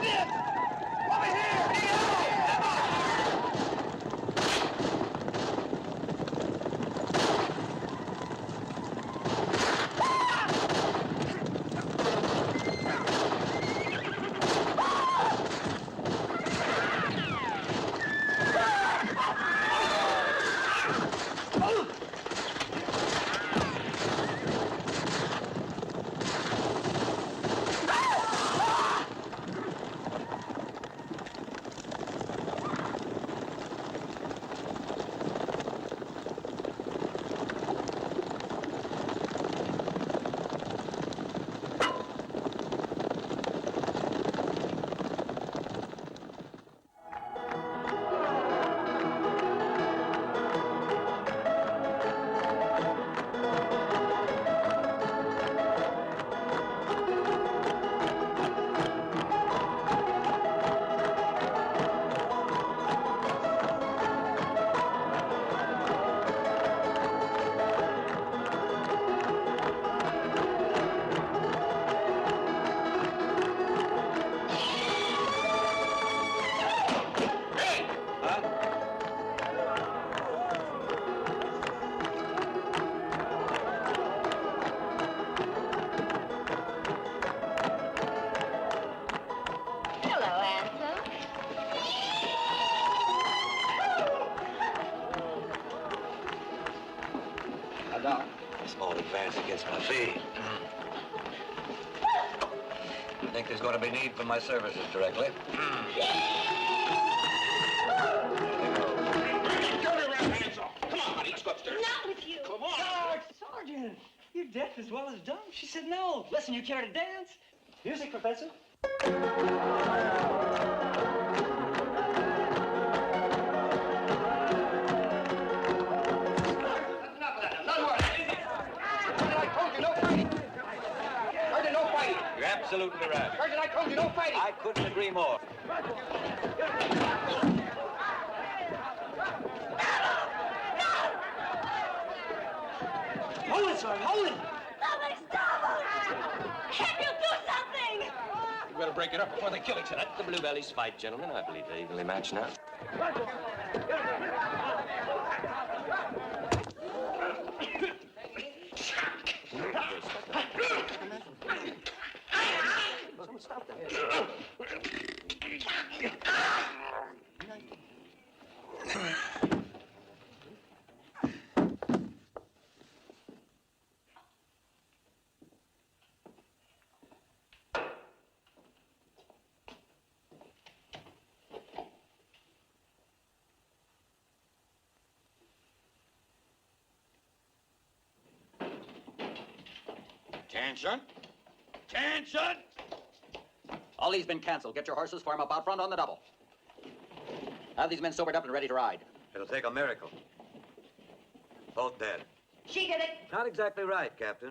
this! Over here! A small advance against my fee. I think there's going to be need for my services directly. Get your hands off! Come on, honey, let's go upstairs. Not with you. Come on. Sergeant, you're deaf as well as dumb. She said no. Listen, you care to dance? Music, Professor? You're absolutely right. Sergeant, I told you, no fighting. I couldn't agree more. Hold it, Sergeant, hold it! Somebody stop him! Can you do something? You better break it up before they kill each other. The Bluebellies fight, gentlemen. I believe they're evenly matched now. Stop that. Attention. Attention. All these been canceled. Get your horses, form up out front on the double. Have these men sobered up and ready to ride. It'll take a miracle. Both dead. She did it. Not exactly right, Captain.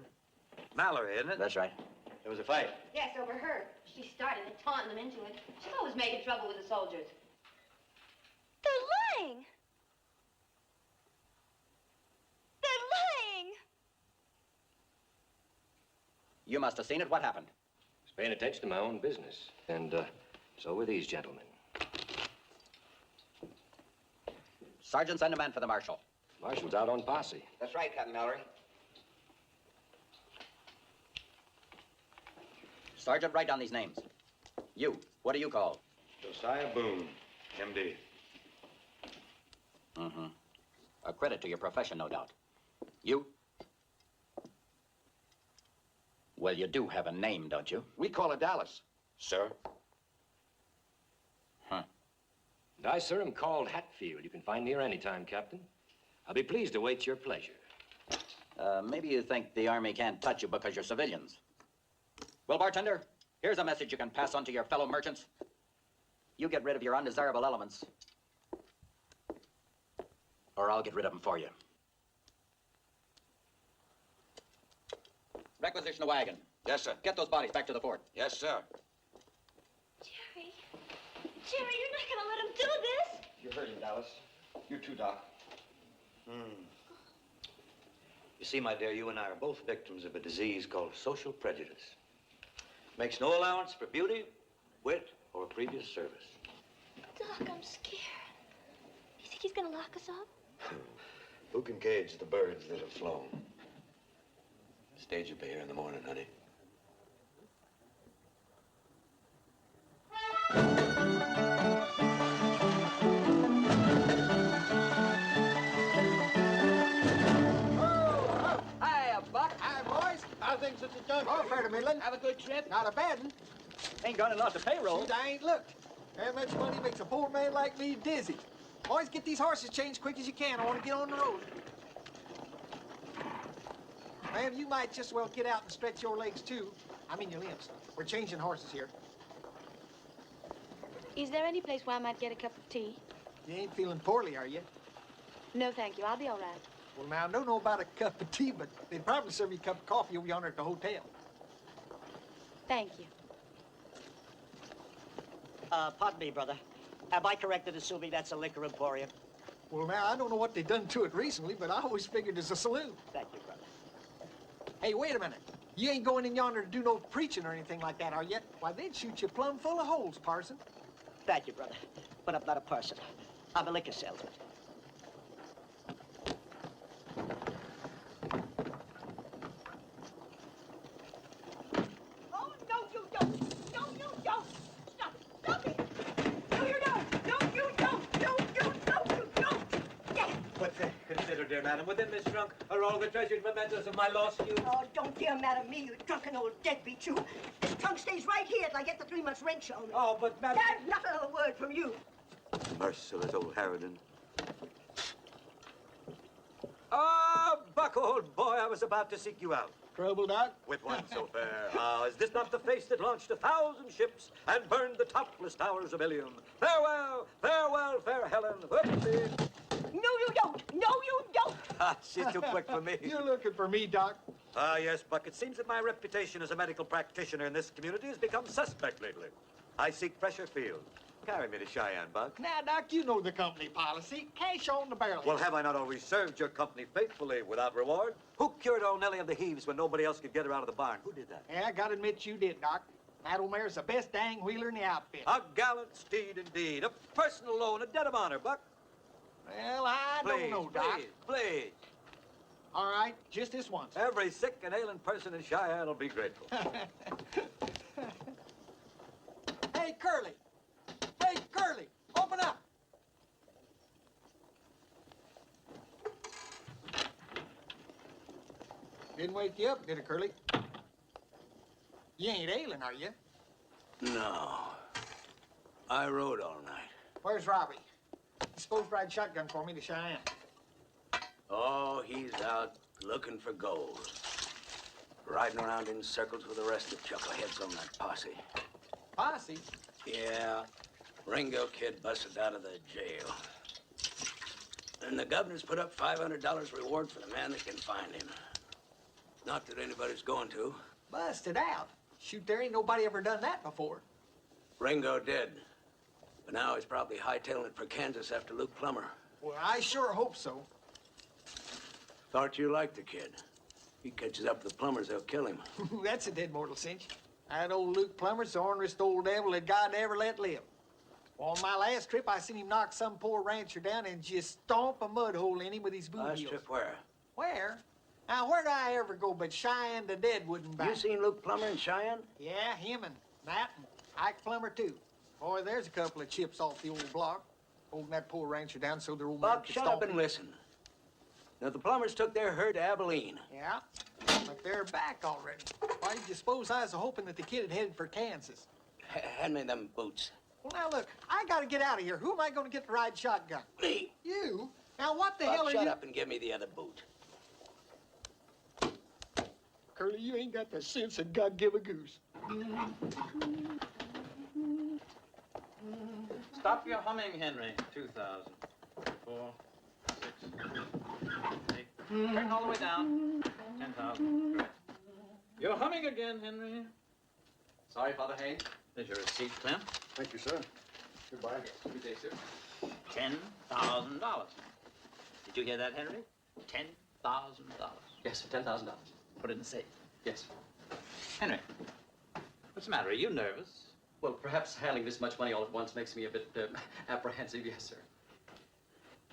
Mallory, isn't it? That's right. There was a fight. Yes, over her. She started it, taunting them into it. She's always making trouble with the soldiers. They're lying. They're lying. You must have seen it. What happened? I was paying attention to my own business. And so were these gentlemen. Sergeant, send a man for the marshal. Marshal's out on posse. That's right, Captain Mallory. Sergeant, write down these names. You, what do you call? Josiah Boone, M.D. Mm-hmm. A credit to your profession, no doubt. You? Well, you do have a name, don't you? We call her Dallas, sir. Huh. And I, sir, am called Hatfield. You can find me here anytime, Captain. I'll be pleased to wait your pleasure. Maybe you think the Army can't touch you because you're civilians. Well, bartender, here's a message you can pass on to your fellow merchants. You get rid of your undesirable elements, or I'll get rid of them for you. Requisition a wagon. Yes, sir. Get those bodies back to the fort. Yes, sir. Jerry. Jerry, you're not gonna let him do this. You heard him, Dallas. You too, Doc. You see, my dear, you and I are both victims of a disease called social prejudice. Makes no allowance for beauty, wit, or previous service. Doc, I'm scared. You think he's gonna lock us up? Who can cage the birds that have flown? Stage will be here in the morning, honey. Hiya, Buck. Hi, boys. How things at the junction? Oh, fair to middling. Have a good trip? Not a bad one. Ain't gonna lost the payroll. Shoot, I ain't looked. How much money makes a poor man like me dizzy? Boys, get these horses changed quick as you can. I want to get on the road. Ma'am, you might just well get out and stretch your legs, too. I mean your limbs. We're changing horses here. Is there any place where I might get a cup of tea? You ain't feeling poorly, are you? No, thank you. I'll be all right. Well, now, I don't know about a cup of tea, but they'd probably serve you a cup of coffee over yonder at the hotel. Thank you. Pardon me, brother. Am I correct in assuming that's a liquor emporium? Well, now, I don't know what they've done to it recently, but I always figured it's a saloon. Thank you, brother. Hey, wait a minute. You ain't going in yonder to do no preaching or anything like that, are you? Why, they'd shoot you plumb full of holes, parson. Thank you, brother. But I'm not a parson. I'm a liquor salesman. Oh, no, you don't. No, you don't. Stop it. Stop it. No, you don't. No, you don't. No, you don't. Yes. But consider, dear madam, within this trunk are all the treasured mementos of my lost youth. Oh, don't dear madam me, you drunken old deadbeat, you. This trunk stays right here till I get the 3 months rent shown. Oh, but madam... There's not another word from you. Merciless old harridan. Ah, Buck, old boy, I was about to seek you out. Trouble, Doc? With one so fair. Ah, is this not the face that launched 1,000 ships and burned the topless towers of Ilium? Farewell, farewell, fair Helen. Whoopsie. No, you don't. No, you don't. Ah, she's too quick for me. You're looking for me, Doc. Ah, yes, Buck. It seems that my reputation as a medical practitioner in this community has become suspect lately. I seek fresher field. Carry me to Cheyenne, Buck. Now, Doc, you know the company policy. Cash on the barrel. Well, have I not always served your company faithfully without reward? Who cured old Nellie of the heaves when nobody else could get her out of the barn? Who did that? Yeah, I gotta admit you did, Doc. That old mare's the best dang wheeler in the outfit. A gallant steed indeed. A personal loan, a debt of honor, Buck. Well, I don't know, Doc. Please. All right, just this once. Every sick and ailing person in Cheyenne will be grateful. Hey, Curly. Hey, Curly, open up. Didn't wake you up, did it, Curly? You ain't ailing, are you? No. I rode all night. Where's Robbie? He's supposed to ride shotgun for me to Cheyenne. Oh, he's out looking for gold. Riding around in circles with the rest of the chuckleheads on that posse. Posse? Yeah. Ringo kid busted out of the jail. And the governor's put up $500 reward for the man that can find him. Not that anybody's going to. Busted out? Shoot, there ain't nobody ever done that before. Ringo did. But now he's probably hightailing it for Kansas after Luke Plummer. Well, I sure hope so. Thought you liked the kid. He catches up with the Plumbers, they'll kill him. That's a dead mortal cinch. That old Luke Plummer's the orneryest old devil that God ever let live. On my last trip, I seen him knock some poor rancher down and just stomp a mud hole in him with his boot Last heels. trip where? Where? Now, where'd I ever go but Cheyenne to Deadwood back? You seen Luke Plummer in Cheyenne? Yeah, him and Matt and Ike Plummer, too. Boy, there's a couple of chips off the old block. Holding that poor rancher down so their old man Buck, could shut stomp up and him. listen. Now, the Plumbers took their herd to Abilene. Yeah, but they're back already. Why did you suppose I was hoping that the kid had headed for Kansas? Hand me them boots. Well, now, look, I gotta get out of here. Who am I gonna get to ride shotgun? Me. You? Now, what the Buck, hell are shut you... up and give me the other boot. Curly, you ain't got the sense that God give a goose. Stop your humming, Henry. 2,000. 4, 6, 8. Turn all the way down. 10,000. Correct. You're humming again, Henry. Sorry, Father Haynes. There's your receipt, Clem. Thank you, sir. Goodbye. Good day, sir. $10,000. Did you hear that, Henry? $10,000. Yes, sir, $10,000. Put it in the safe. Yes. Henry, what's the matter? Are you nervous? Well, perhaps handling this much money all at once makes me a bit apprehensive, yes, sir.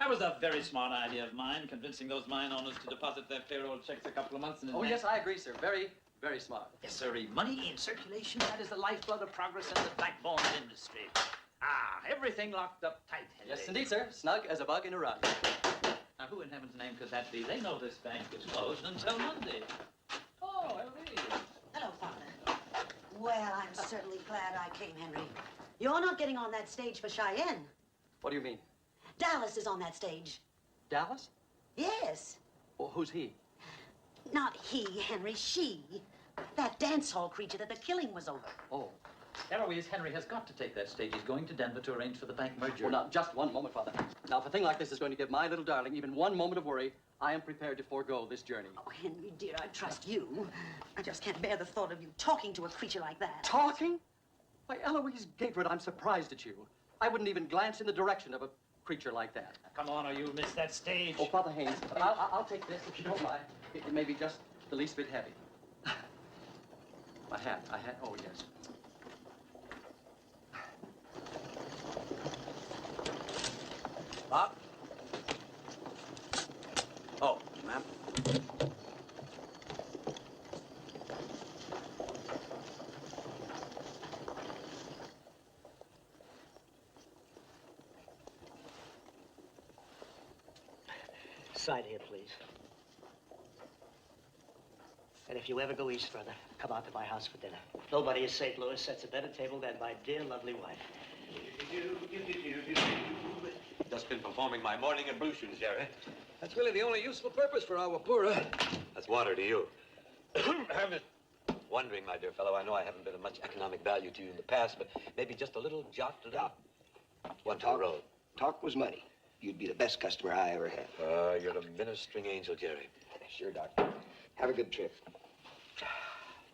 That was a very smart idea of mine, convincing those mine owners to deposit their payroll checks a couple of months in advance. Oh, yes, I agree, sir. Very, very smart. Yes, sir. Money in circulation, that is the lifeblood of progress and the backbone of industry. Ah, everything locked up tight. Yes, indeed, sir. Snug as a bug in a rug. Now, who in heaven's name could that be? They know this bank is closed until Monday. Oh, Elvie. Hello, Father. Well, I'm certainly glad I came, Henry. You're not getting on that stage for Cheyenne. What do you mean? Dallas is on that stage. Dallas? Yes. Well, who's he? Not he, Henry, she. That dance hall creature that the killing was over. Oh. Eloise, Henry has got to take that stage. He's going to Denver to arrange for the bank merger. Well, now, just one moment, Father. Now, if a thing like this is going to give my little darling even one moment of worry, I am prepared to forego this journey. Oh, Henry, dear, I trust you. I just can't bear the thought of you talking to a creature like that. Talking? Why, Eloise Gateward, I'm surprised at you. I wouldn't even glance in the direction of a creature like that. Now, come on, or you'll miss that stage. Oh, Father Haynes, I'll take this if you don't mind. It may be just the least bit heavy. My hat, oh, yes. Bob? Oh, ma'am. Side here, please. And if you ever go east further, come out to my house for dinner. Nobody in St. Louis sets a better table than my dear, lovely wife. Just been performing my morning ablutions, Jerry. That's really the only useful purpose for our pura. That's water to you. I'm just wondering, my dear fellow, I know I haven't been of much economic value to you in the past, but maybe just a little jot to the one to the road. Talk was money. You'd be the best customer I ever had. You're a ministering angel, Jerry. Sure, Doctor. Have a good trip.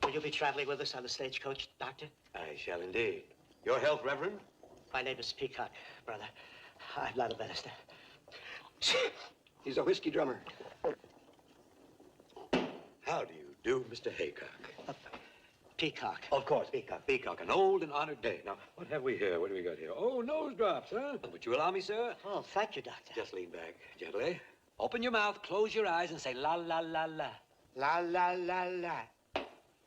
Will you be traveling with us on the stagecoach, Doctor? I shall indeed. Your health, Reverend? My name is Peacock, brother. I'm not a minister. He's a whiskey drummer. How do you do, Mr. Haycock? Peacock. Of course, Peacock. Peacock, an old and honored day. Now, what have we here? What do we got here? Oh, nose drops, huh? Would you allow me, sir? Oh, thank you, Doctor. Just lean back gently. Open your mouth, close your eyes, and say la, la, la, la. La, la, la, la.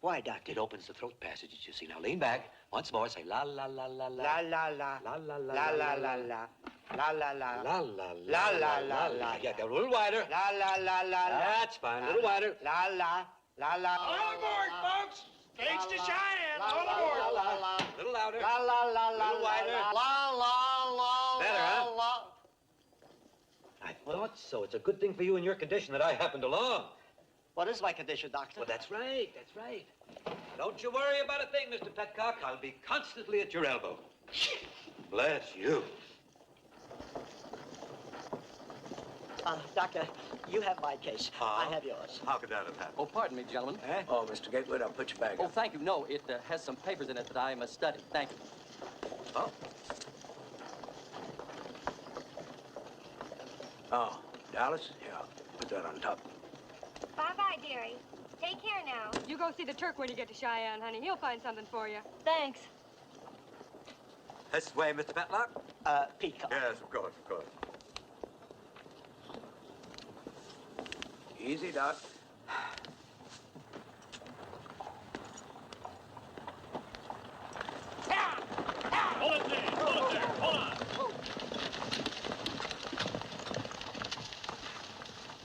Why, Doctor? It opens the throat passages, you see. Now, lean back. Once more, say la, la, la, la, la. La, la, la. La, la, la, La, la, la, la. La, la, la. La, la, La, la, la, la. Yeah, a little wider. La, la, la, la, la. That's fine. A little wider. La, la. La, la. All aboard, folks! Stage to Cheyenne! All aboard! A little louder. La, la, la, la. A little wider. La, la, la. Better, huh? I thought so. It's a good thing for you in your condition that I happened along. What is my condition, Doctor? Well, that's right. That's right. Don't you worry about a thing, Mr. Petcock. I'll be constantly at your elbow. Bless you. Doctor, you have my case. I have yours. How could that have happened? Oh, pardon me, gentlemen. Oh, Mr. Gatewood, I'll put your bag Oh, up. thank you. No, it has some papers in it that I must study. Thank you. Oh. Oh, Dallas? Yeah, put that on top. Bye-bye, dearie. Take care now. You go see the Turk when you get to Cheyenne, honey. He'll find something for you. Thanks. This way, Mr. Petlock. Peacock. Yes, of course, of course. Easy, Doc. Hold it there! Hold it there! Hold on!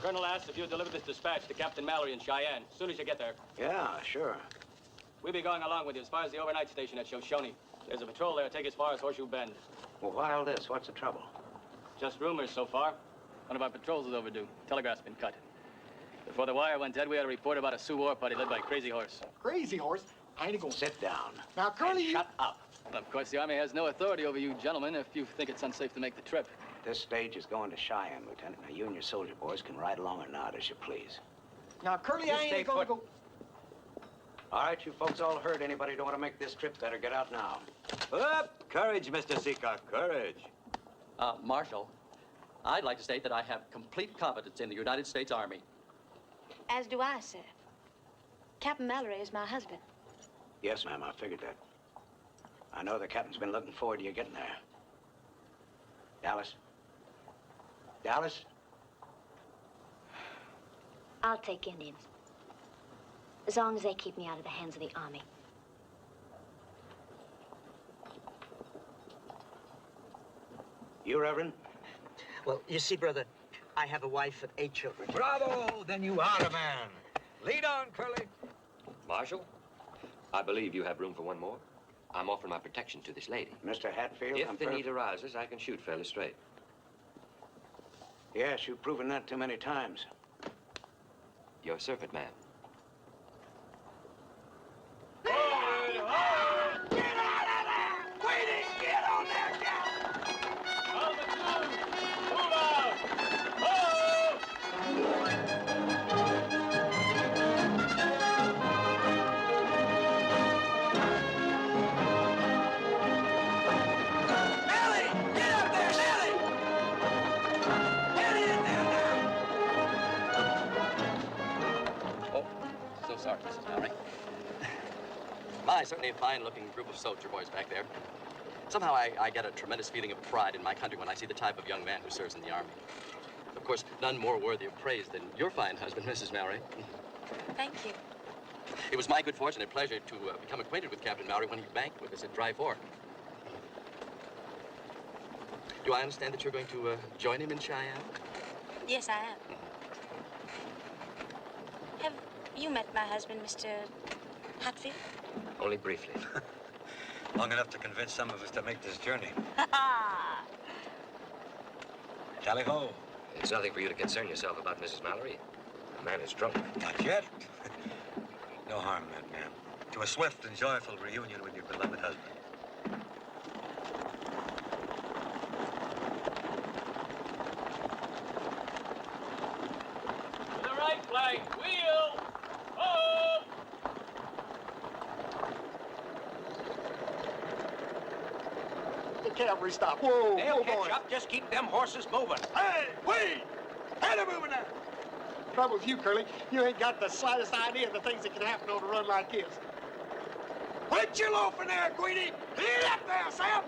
Colonel asks if you deliver this dispatch to Captain Mallory in Cheyenne as soon as you get there. Yeah, sure. We'll be going along with you as far as the overnight station at Shoshone. There's a patrol there. Take as far as Horseshoe Bend. Well, why all this? What's the trouble? Just rumors so far. One of our patrols is overdue. Telegraph's been cut. Before the wire went dead, we had a report about a Sioux war party led by Crazy Horse. Crazy Horse? I ain't gonna... Sit down. Now, Curly, Shut up. Well, of course, the Army has no authority over you gentlemen if you think it's unsafe to make the trip. This stage is going to Cheyenne, Lieutenant. Now, you and your soldier boys can ride along or not as you please. Now, Curly, You I stay ain't gonna put. go... All right, you folks all heard. Anybody who don't want to make this trip better get out now. Up! Courage, Mr. Seacock, courage. Marshal, I'd like to state that I have complete confidence in the United States Army. As do I, sir. Captain Mallory is my husband. Yes, ma'am, I figured that. I know the captain's been looking forward to you getting there. Dallas? Dallas? I'll take Indians. As long as they keep me out of the hands of the Army. You, Reverend? Well, you see, brother, I have a wife and 8 children. Bravo! Then you are a man. Lead on, Curly. Marshal, I believe you have room for one more. I'm offering my protection to this lady. Mr. Hatfield, If the need arises, I can shoot fairly straight. Yes, you've proven that too many times. Your servant, ma'am. So sorry, Mrs. Cavalry. My, certainly a fine-looking group of soldier boys back there. Somehow I get a tremendous feeling of pride in my country when I see the type of young man who serves in the Army. Of course, none more worthy of praise than your fine husband, Mrs. Mallory. Thank you. It was my good fortune and pleasure to become acquainted with Captain Mallory when he banked with us at Dry Fork. Do I understand that you're going to join him in Cheyenne? Yes, I am. Have you met my husband, Mr. Hatfield? Only briefly. Long enough to convince some of us to make this journey. Tally-ho. It's nothing for you to concern yourself about, Mrs. Mallory. The man is drunk. Not yet. No harm meant, ma'am. To a swift and joyful reunion with your beloved husband. To the right flank, wheel! Oh! The cavalry stop. Whoa, They'll whoa, catch boy. up. Just keep them horses moving. Hey, wait! Head of moving now. Trouble with you, Curly, you ain't got the slightest idea of the things that can happen on a run like this. Quit your loafing there, Queenie! Get up there, Sam!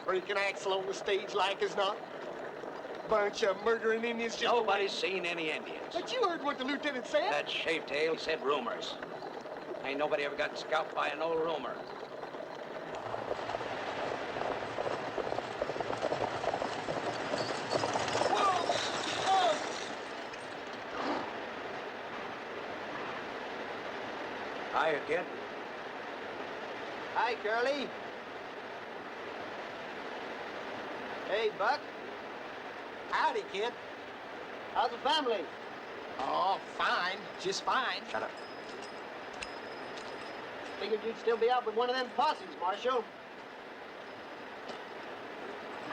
Breaking axle on the stage like as not. Bunch of murdering Indians just... Nobody's seen any Indians. But you heard what the lieutenant said. That shavetail said rumors. Ain't nobody ever got scalped by an old rumor. Hiya, kid. Hi, Curly. Hey, Buck. Howdy, kid. How's the family? Oh, fine. Just fine. Shut up. Figured you'd still be out with one of them posses, Marshal.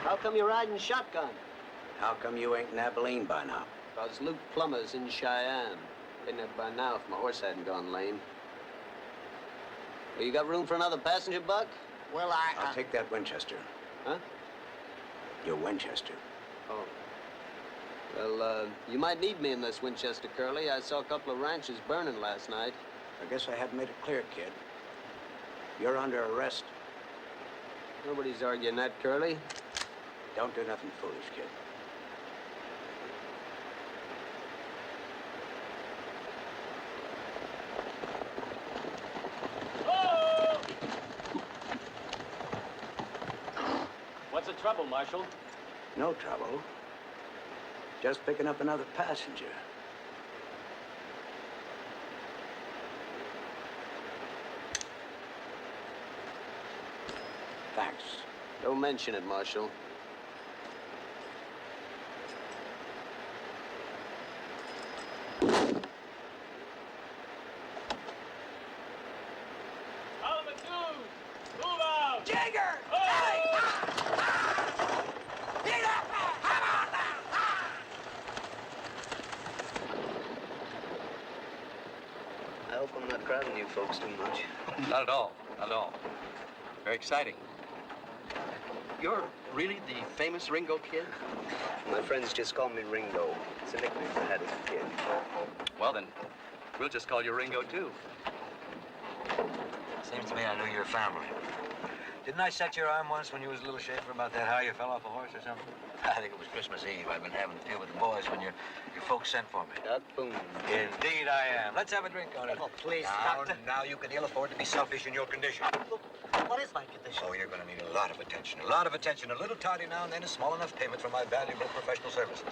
How come you're riding shotgun? How come you ain't in Abilene by now? 'Cause Luke Plummer's in Cheyenne. Been there by now if my horse hadn't gone lame. Well, you got room for another passenger, Buck? Well, I'll take that Winchester. Huh? Your Winchester. Oh. Well, you might need me in this Winchester, Curly. I saw a couple of ranches burning last night. I guess I haven't made it clear, kid. You're under arrest. Nobody's arguing that, Curly. Don't do nothing foolish, kid. What's the trouble, Marshal? No trouble. Just picking up another passenger. Thanks. Don't mention it, Marshal. Move out! Jigger! Get up there! Come on now! I hope I'm not crowding you folks too much. Not at all. Not at all. Very exciting. You're really the famous Ringo Kid? My friends just call me Ringo. It's a nickname I had as a kid. Well, then, we'll just call you Ringo, too. Seems to me I knew your family. Didn't I set your arm once when you was a little shaver about that how you fell off a horse or something? I think it was Christmas Eve. I've been having to deal with the boys when your folks sent for me. Boom. Indeed I am. Let's have a drink on it. Oh, please, now, Doctor. Now you can ill afford to be selfish in your condition. What is my condition? Oh, you're going to need a lot of attention. A lot of attention. A little toddy now and then is small enough payment for my valuable professional services.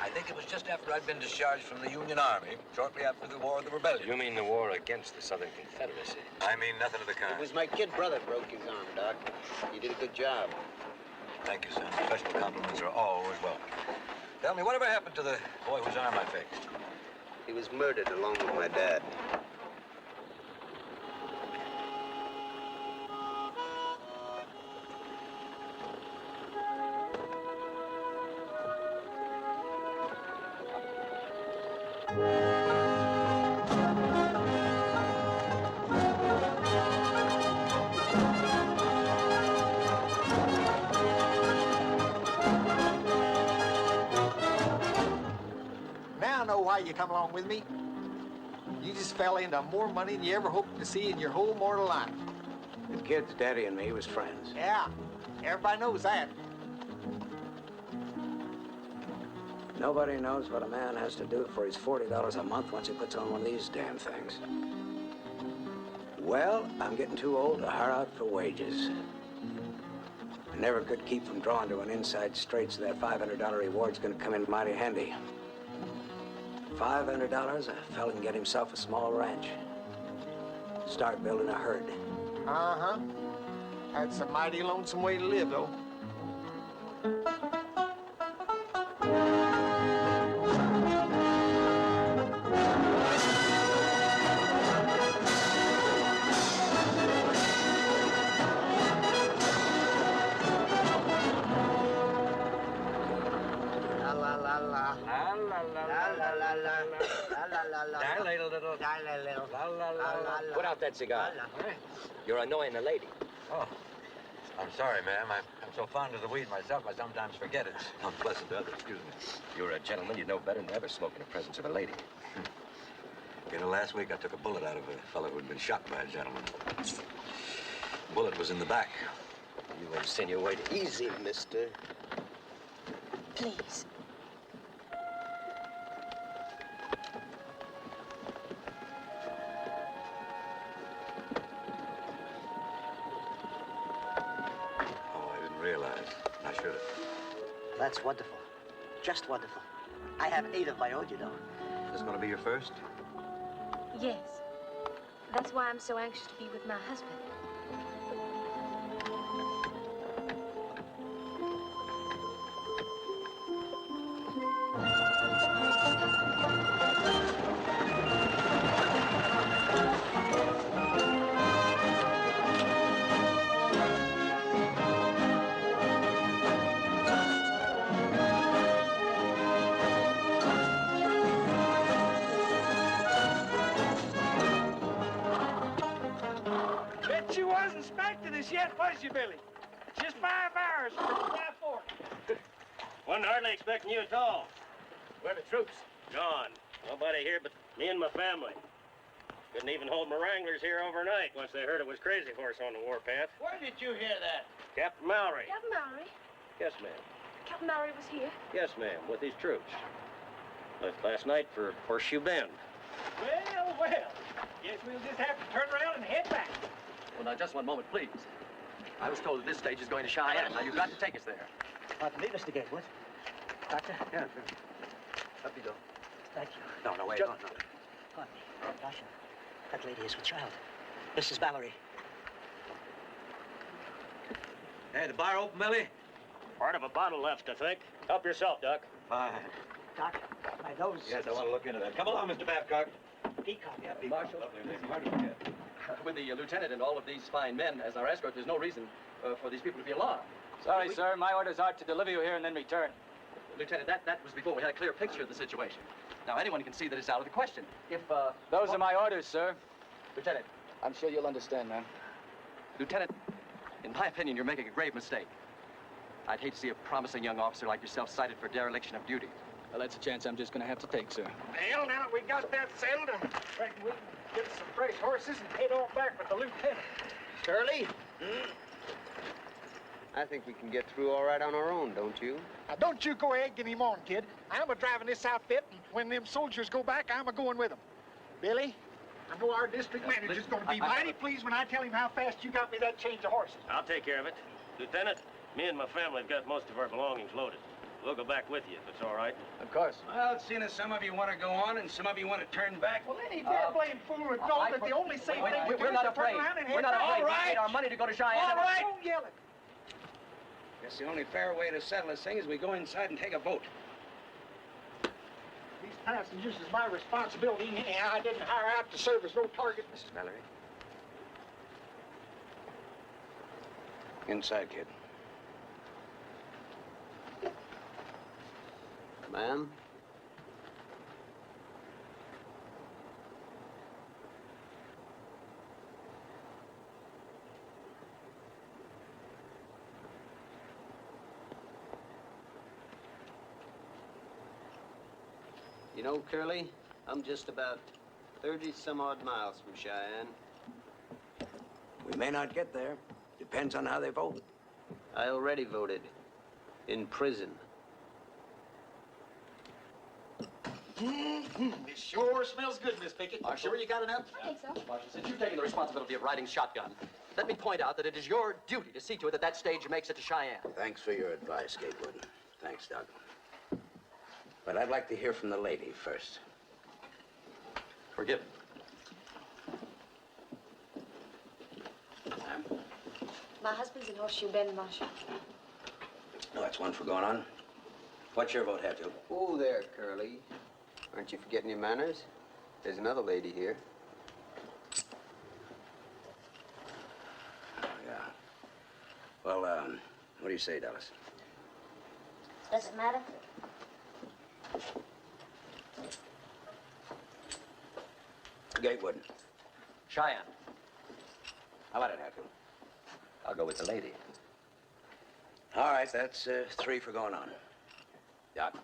I think it was just after I'd been discharged from the Union Army, shortly after the War of the Rebellion. You mean the war against the Southern Confederacy? I mean nothing of the kind. It was my kid brother broke his arm, Doc. You did a good job. Thank you, son. Professional compliments are always welcome. Tell me, whatever happened to the boy whose arm I fixed? He was murdered along with my dad. Now I know why you come along with me. You just fell into more money than you ever hoped to see in your whole mortal life. The kid's daddy and me was friends. Yeah, everybody knows that. Nobody knows what a man has to do for his $40 a month once he puts on one of these damn things. Well, I'm getting too old to hire out for wages. I never could keep from drawing to an inside straight, so that $500 reward's gonna come in mighty handy. $500, a fella can get himself a small ranch. Start building a herd. Uh-huh. That's a mighty lonesome way to live, though. Dilate a little. Dilate a little. La, la, la, la. Put out that cigar. You're annoying the lady. Oh, I'm sorry, ma'am. I'm so fond of the weed myself, I sometimes forget it's unpleasant to others. Excuse me. You're a gentleman. You'd know better than to ever smoke in the presence of a lady. You know, last week I took a bullet out of a fellow who'd been shot by a gentleman. The bullet was in the back. You insinuated. Easy, mister. Please. Oh, I didn't realize. I should have. That's wonderful. Just wonderful. I have 8 of my own, you know. Is this going to be your first? Yes. That's why I'm so anxious to be with my husband. Bet you wasn't expecting us yet, was you, Billy? Just 5 hours from that fort. Wasn't hardly expecting you at all. Where are the troops? Gone. Nobody here but me and my family. Couldn't even hold my wranglers here overnight once they heard it was Crazy Horse on the warpath. Where did you hear that? Captain Mallory. Captain Mallory? Yes, ma'am. Captain Mallory was here. Yes, ma'am, with his troops. Left last night for Horseshoe Bend. Well, well. Guess we'll just have to turn around and head back. Well, now, just one moment, please. I was told that this stage is going to Cheyenne. Now, you've got to take us there. Pardon me, Mr. Gatewood. Doctor? Yeah, sure. Up you go. Thank you. No, wait, Just- no. Pardon me. Dasha, that lady is with child. Mrs. Mallory. Hey, the bar open, Millie? Part of a bottle left, I think. Help yourself, Doc. Fine. Doc, my nose. Yes, I want to look into that. Come along, Mr. Babcock. Peacock. Yeah, Marshal. With the lieutenant and all of these fine men as our escort, there's no reason for these people to be alarmed. Sorry, sir. My orders are to deliver you here and then return. Lieutenant, that was before we had a clear picture of the situation. Now, anyone can see that it's out of the question. If, Those are my orders, sir. Lieutenant. I'm sure you'll understand, man. Lieutenant, in my opinion, you're making a grave mistake. I'd hate to see a promising young officer like yourself cited for dereliction of duty. Well, that's a chance I'm just going to have to take, sir. Well, now that we got that settled, I reckon we can get us some fresh horses and head on back with the lieutenant. Curly? I think we can get through all right on our own, don't you? Now, don't you go egging him on, kid. I'm a-driving this outfit, and when them soldiers go back, I'm a-going with them. Billy, I know our district manager's going to be mighty pleased when I tell him how fast you got me that change of horses. I'll take care of it. Lieutenant, me and my family have got most of our belongings loaded. We'll go back with you if it's all right. Of course. Well, seeing as some of you want to go on and some of you want to turn back. Well, any damn blame fool would know that the only safe thing we do We're is not to turn afraid. around and We're head not back. afraid. All We right. paid our money to go to Cheyenne. All right. Don't yell it. Guess the only fair way to settle this thing is we go inside and take a vote. These passengers is my responsibility. Anyhow, I didn't hire out to serve as no target. Mrs. Mallory? Inside, kid. Ma'am? You know, Curly, I'm just about 30-some-odd miles from Cheyenne. We may not get there. Depends on how they vote. I already voted. In prison. It sure smells good, Miss Pickett. Marshal? Sure you got enough? I think so. Marshal, since you've taken the responsibility of riding shotgun, let me point out that it is your duty to see to it that that stage makes it to Cheyenne. Thanks for your advice, Gatewood. Thanks, Doug. But I'd like to hear from the lady first. Forgive me. My husband's in Horseshoe Bend, Marshal. No, that's one for going on. What's your vote, Hatfield? Oh, there, Curly. Aren't you forgetting your manners? There's another lady here. Yeah. Well, what do you say, Dallas? Does it matter? Gatewood. Cheyenne. How about it, Hatfield? I'll go with the lady. All right, that's 3 for going on. Doc?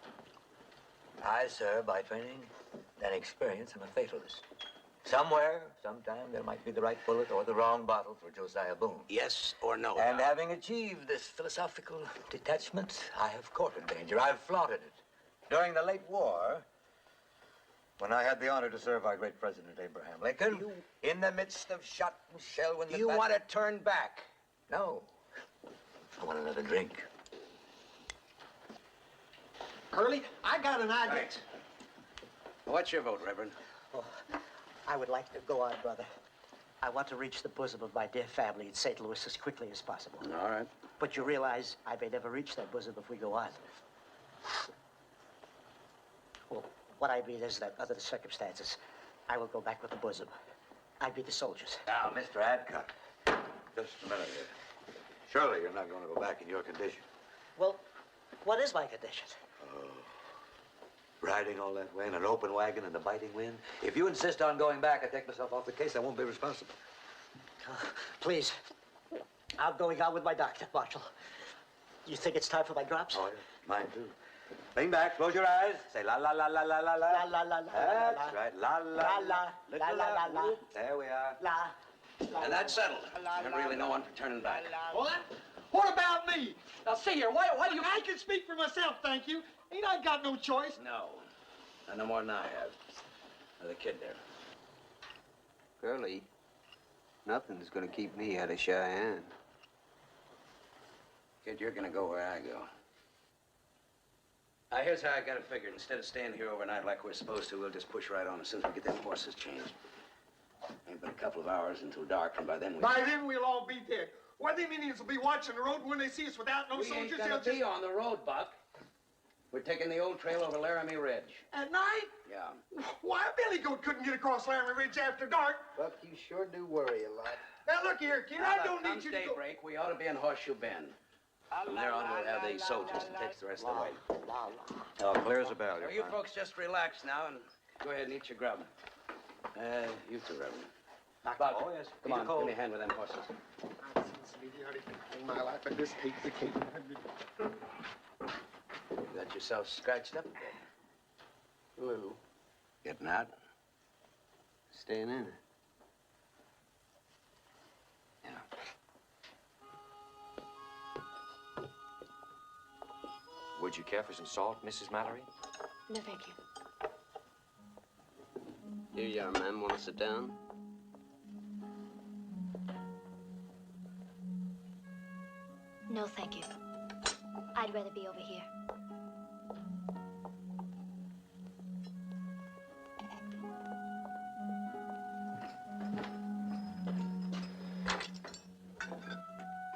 I, sir, by training and experience, am a fatalist. Somewhere, sometime, there might be the right bullet or the wrong bottle for Josiah Boone. Yes or no, And Doc? having achieved this philosophical detachment, I have courted danger. I've flaunted it. During the late war, when I had the honor to serve our great President Abraham Lincoln, in the midst of shot and shell, when the You want to turn back? No. I want another drink. Curly, I got an idea. Thanks. What's your vote, Reverend? Oh, I would like to go on, brother. I want to reach the bosom of my dear family in St. Louis as quickly as possible. All right. But you realize I may never reach that bosom if we go on. Well, what I mean is that under the circumstances, I will go back with the bosom. I'd be the soldiers. Now, Mr. Adcock, just a minute here. Surely you're not going to go back in your condition. Well, what is my condition? Riding all that way in an open wagon in the biting wind? If you insist on going back, I take myself off the case. I won't be responsible. Please. I'm going on with my doctor, Marshal. You think it's time for my drops? Oh, yeah. Mine, too. Lean back, close your eyes. Say la la la la la la la. La la la la. That's right. La la la la la la la. There we are. La. And that's settled. And really no one for turning back. What? What about me? Now, see here, why do you... I can speak for myself, thank you. Ain't I got no choice? No. Not no more than I have. Or the kid there. Curly, nothing's gonna keep me out of Cheyenne. Kid, you're gonna go where I go. Here's how I got it figured. Instead of staying here overnight like we're supposed to, we'll just push right on as soon as we get them horses changed. Ain't but a couple of hours until dark, and by then we... By then we'll all be dead. Why, them Indians will be watching the road when they see us without no We ain't soldiers. gonna be on the road, Buck. We're taking the old trail over Laramie Ridge. At night? Yeah. Why, a billy goat couldn't get across Laramie Ridge after dark. Buck, you sure do worry a lot. Now, look here, kid, I don't need you to go... daybreak, we ought to be in Horseshoe Bend. From there on, we'll have these soldiers to take us the rest of the way. Oh, clear as a bell. Now, you folks just relax now and go ahead and eat your grub. You too, Reverend. Buck, Oh, yes. come on, give me a hand with them horses. I've seen some idiotic thing in my life, but this takes the cake. You got yourself scratched up a bit. A little. Getting out? staying in. Would you care for some salt, Mrs. Mallory? No, thank you. Here you are, ma'am. Want to sit down? No, thank you. I'd rather be over here.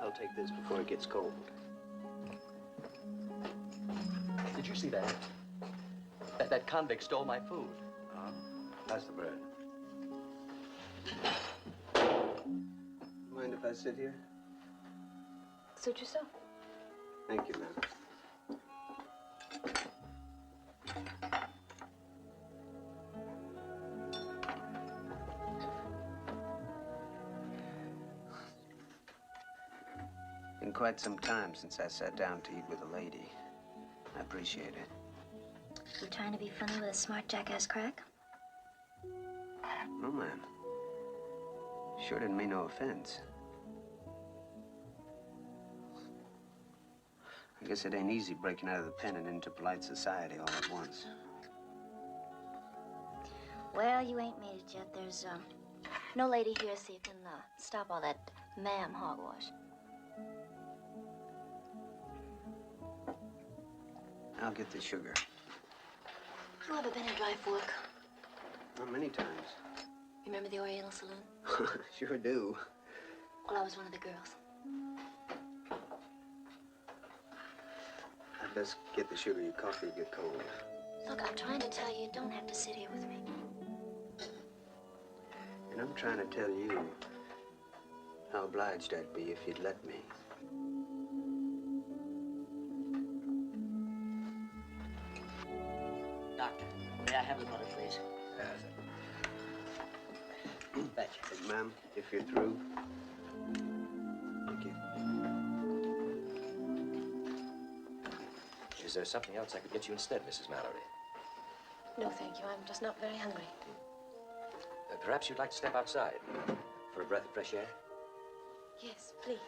I'll take this before it gets cold. Did you see that? That convict stole my food. That's the bread. Mind if I sit here? Suit yourself. Thank you, ma'am. Been quite some time since I sat down to eat with a lady. I appreciate it. You trying to be funny with a smart jackass crack? No, ma'am. Sure didn't mean no offense. I guess it ain't easy breaking out of the pen and into polite society all at once. Well, you ain't made it yet. There's, no lady here, so you can, stop all that ma'am hogwash. I'll get the sugar. You ever been in Dry Fork? Not many times. Remember the Oriental Saloon? Sure do. Well, I was one of the girls. I'd best get the sugar. Your coffee will get cold. Look, I'm trying to tell you, you don't have to sit here with me. And I'm trying to tell you how obliged I'd be if you'd let me. Doctor, may I have the butter, please? Thank you. Ma'am, if you're through. Thank you. Is there something else I could get you instead, Mrs. Mallory? No, thank you. I'm just not very hungry. Perhaps you'd like to step outside for a breath of fresh air? Yes, please.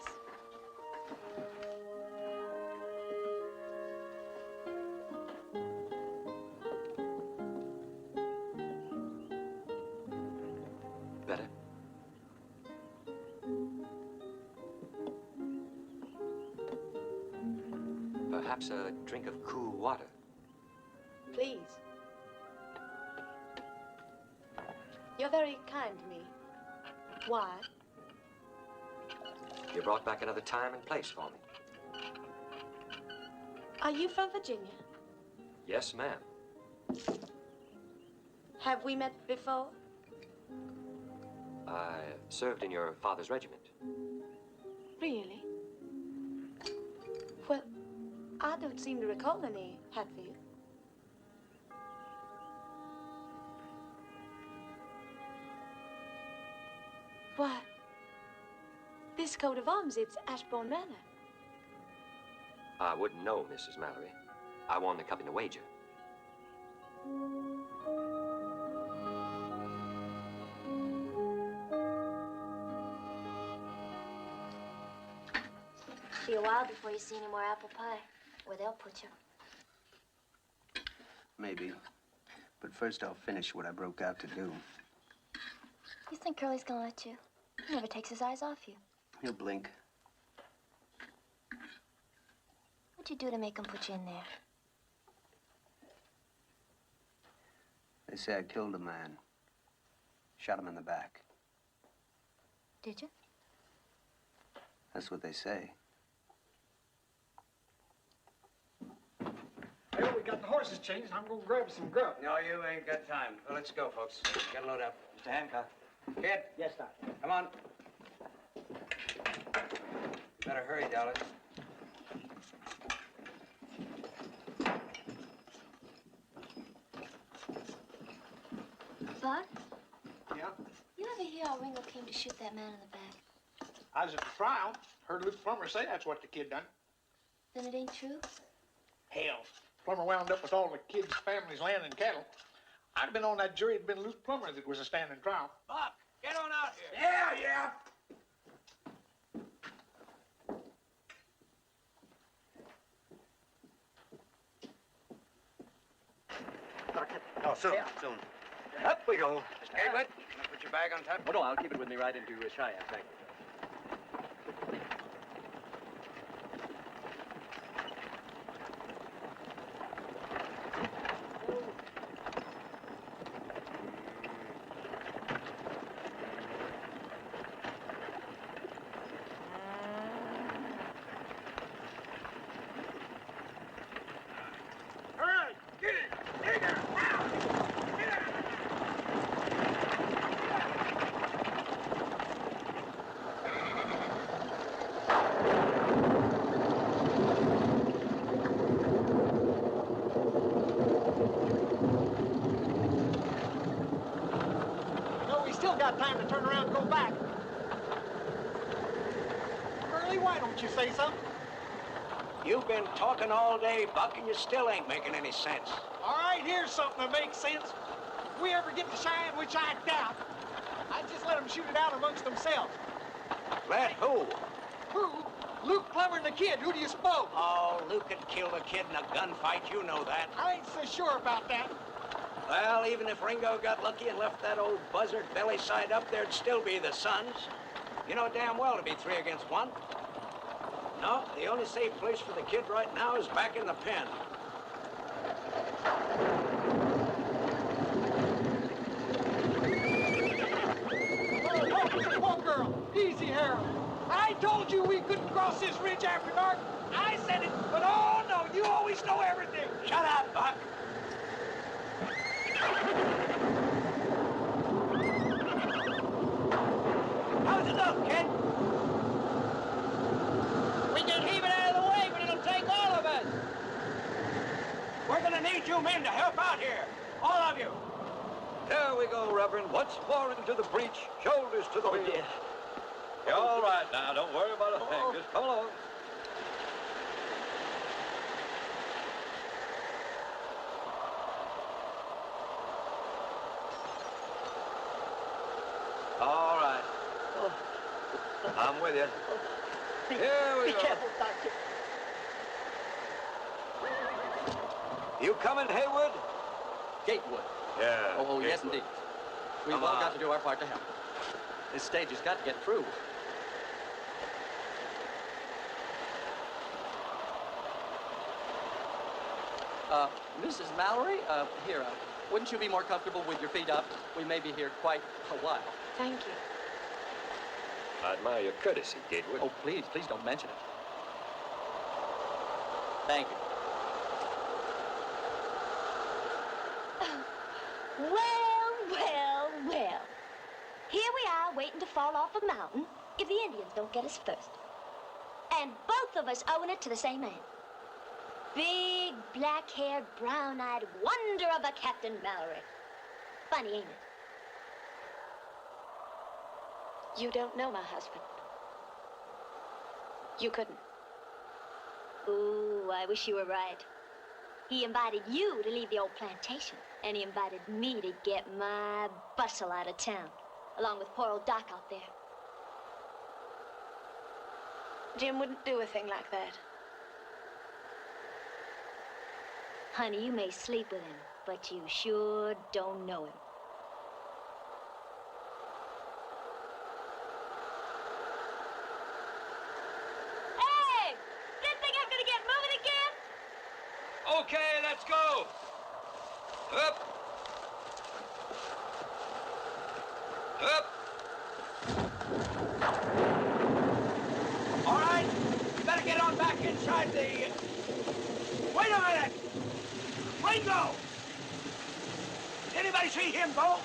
Better? Perhaps a drink of cool water. Please. You're very kind to me. Why? You brought back another time and place for me. Are you from Virginia? Yes, ma'am. Have we met before? I served in your father's regiment. Really? Well, I don't seem to recall any Hatfield. Why, this coat of arms, it's Ashbourne Manor. I wouldn't know, Mrs. Mallory. I won the cup in a wager. Be a while before you see any more apple pie, where they'll put you. Maybe. But first I'll finish what I broke out to do. You think Curly's gonna let you? He never takes his eyes off you. He'll blink. What'd you do to make him put you in there? They say I killed a man. Shot him in the back. Did you? That's what they say. Well, we got the horses changed. I'm gonna grab some grub. No, you ain't got time. Well, let's go, folks. Get a load up. Mr. Hancock. Kid. Yes, Doctor. Come on. Better hurry, Dallas. Bud? Yeah? You ever hear how Ringo came to shoot that man in the back? I was at the trial. Heard Luke Plummer say that's what the kid done. Then it ain't true? Hell, Plummer wound up with all the kid's family's land and cattle. I'd have been on that jury. It'd been Luke Plummer if it was a standing trial. Buck, get on out here. Yeah. Oh, soon. Up we go. Mr. Gatewood, Can I put your bag on top? oh, no, I'll keep it with me right into Cheyenne. Thank you. All right, get it. Dig her. Now. Get her. No, we still got time to turn around and go back. Curly, why don't you say something? You've been talking all day, Buck, and you still ain't making any sense. All right, here's something that makes sense. If we ever get to Cheyenne, which I doubt, I'd just let them shoot it out amongst themselves. Let who? Who? Luke Plummer and the kid. Who do you suppose? Oh, Luke could kill the kid in a gunfight. You know that. I ain't so sure about that. Well, even if Ringo got lucky and left that old buzzard belly side up, there'd still be the sons. You know damn well to be 3 against 1. No, the only safe place for the kid right now is back in the pen. Oh, girl. Easy, Harold. I told you we couldn't cross this ridge after dark. I said it, but oh no, you always know everything. Shut up, Buck. How's it look, kid? We can heave it out of the way, but it'll take all of us. We're gonna need you men to help out here. All of you. There we go, Reverend. Once more into the breach, shoulders to the wheel. Dear. You're all right now. Don't worry about a thing. Just come along. All right. I'm with you. Here we Be go. careful, Doctor. You coming, Haywood? Gatewood. Yeah. Oh, yes, Gatewood. indeed. We've Come all on. got to do our part to help. This stage has got to get through. Mrs. Mallory, here, wouldn't you be more comfortable with your feet up? We may be here quite a while. Thank you. I admire your courtesy, Gatewood. Oh, please don't mention it. Thank you. Well. Here we are waiting to fall off a mountain if the Indians don't get us first. And both of us owing it to the same man. Big, black-haired, brown-eyed wonder of a Captain Mallory. Funny, ain't it? You don't know my husband. You couldn't. Ooh, I wish you were right. He invited you to leave the old plantation, and he invited me to get my bustle out of town, along with poor old Doc out there. Jim wouldn't do a thing like that. Honey, you may sleep with him, but you sure don't know him. Hey! Didn't think I'm gonna get moving again? Okay, let's go. Up. Up. All right, better get on back inside the... Wait a minute! Ringo! Anybody see him go?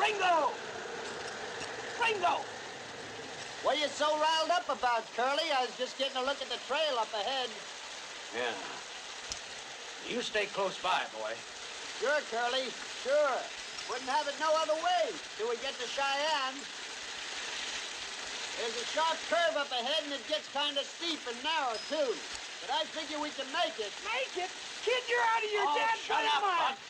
Ringo! Ringo! What are you so riled up about, Curly? I was just getting a look at the trail up ahead. Yeah. You stay close by, boy. Sure, Curly, sure. Wouldn't have it no other way till we get to Cheyenne. There's a sharp curve up ahead, and it gets kind of steep and narrow, too. But I figure we can make it. Make it? Kid, you're out of your damn shut up, mind. Buck.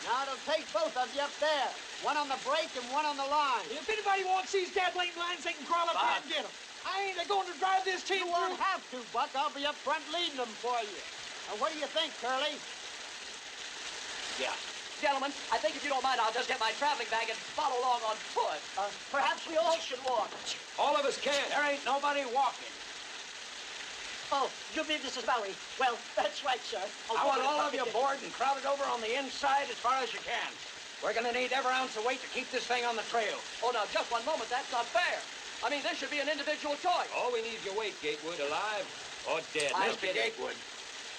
Now it'll take both of you up there. One on the brake and one on the line. If anybody wants these gasoline lines, they can crawl up here and get them. I ain't going to drive this team. You won't have to, Buck. I'll be up front leading them for you. Now, what do you think, Curly? Yeah. Gentlemen, I think if you don't mind, I'll just get my traveling bag and follow along on foot. Perhaps we all should walk. All of us can't. There ain't nobody walking. Oh, you mean Mrs. Valerie? Well, that's right, sir. I want all of you aboard and crowded over on the inside as far as you can. We're going to need every ounce of weight to keep this thing on the trail. Oh, now, just one moment. That's not fair. I mean, this should be an individual choice. All we need is your weight, Gatewood, alive or dead. Mr. Gatewood,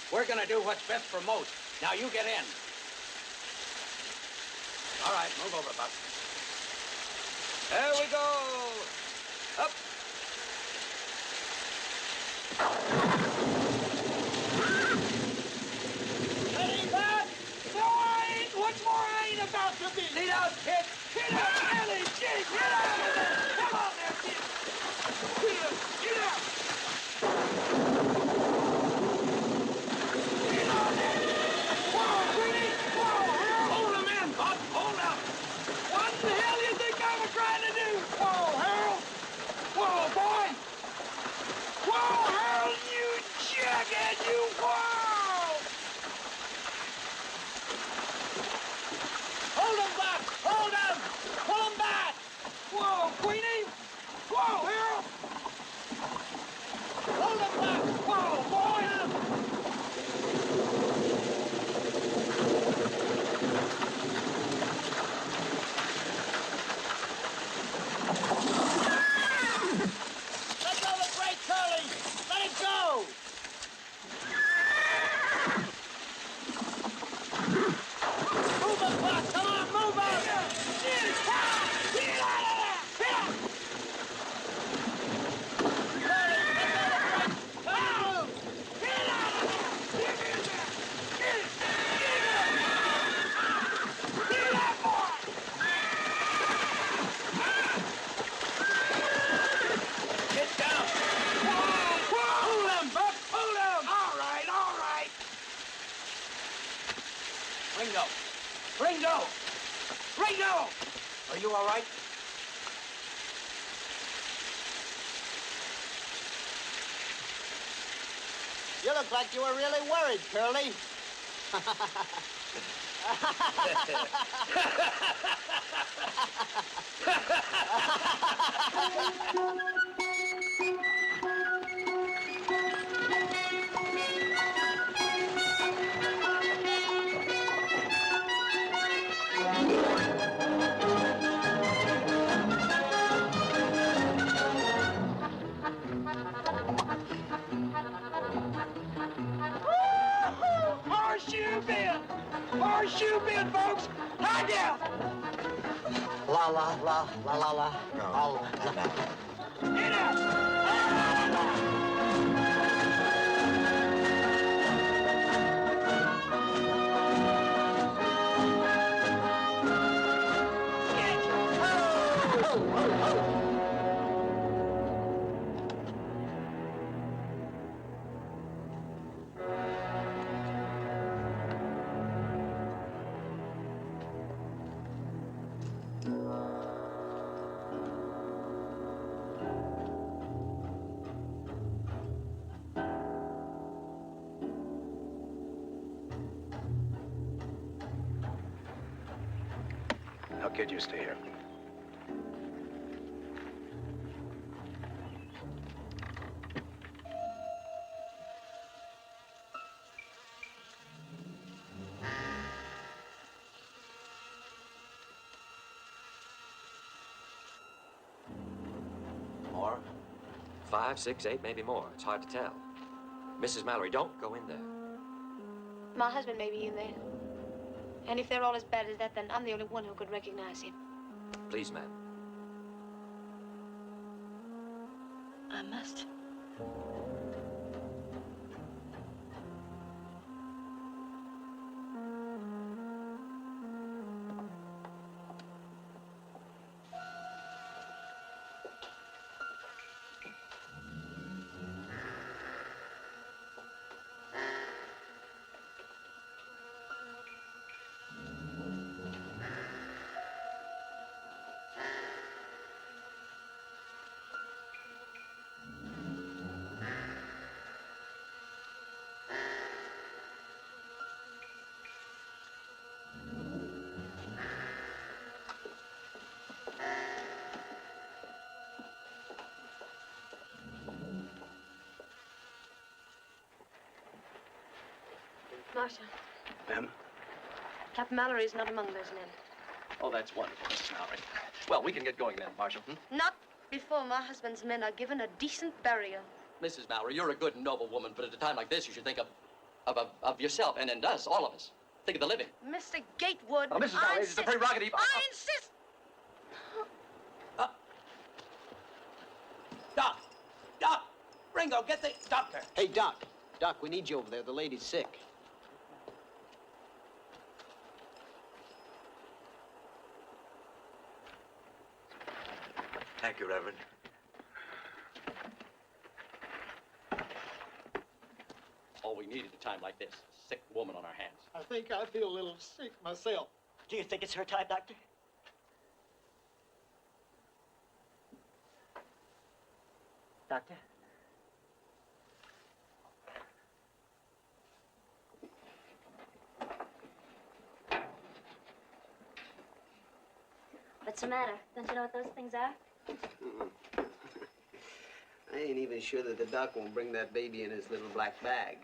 we're going to do what's best for most. Now, you get in. All right, move over, Buck. There we go. Up. Ready, bud? No, I ain't. What's more, I ain't about to be. Lead out, kid. Get out, Ellie, Jake. Get out of there. Come on there, kid. Get out. Get out. Get on there. Whoa, Queenie. Whoa, Harold. Hold him in, Buck. Hold up. What the hell you think I was trying to do? Whoa, Harold. Whoa, boy. Whoa, Harold, you jughead, you. Whoa. Hold him, Buck. Hold him. Pull him back. Whoa, Queenie. Whoa, Harold. Hold him, Buck. Whoa, boy. Let go the brake, Curly. Let it go. Move him, Buck. Come on, move him. Get out of there. Get out. Curly, let go the brake. Come on, move. Get out of there. Get in there. Get it. Get it. Get that boy. Get down. Whoa. Hold him, Buck. Hold him. All right, all right. Ringo. Ringo. Ringo. Are you all right? You look like you were really worried, Curly. Horseshoe bend! Horseshoe bend, folks! High down! La la la la la la. Oh, Get out! Now, kid, you stay here. More? 5, 6, 8, maybe more. It's hard to tell. Mrs. Mallory, don't go in there. My husband may be in there. And if they're all as bad as that, then I'm the only one who could recognize him. Please, ma'am. I must. Marshal, Ma'am? Captain Mallory is not among those men. Oh, that's wonderful, Mrs. Mallory. Well, we can get going then, Marshal. Not before my husband's men are given a decent burial. Mrs. Mallory, you're a good and noble woman, but at a time like this, you should think of yourself and us, all of us. Think of the living. Mr. Gatewood, Oh, Mrs. Mallory, it's a prerogative. I insist. Doc! Doc! Ringo, get the doctor. Hey, Doc. Doc, we need you over there. The lady's sick. Thank you, Reverend. All we need at a time like this, a sick woman on our hands. I think I feel a little sick myself. Do you think it's her time, Doctor? Doctor? What's the matter? Don't you know what those things are? I ain't even sure that the doc won't bring that baby in his little black bag.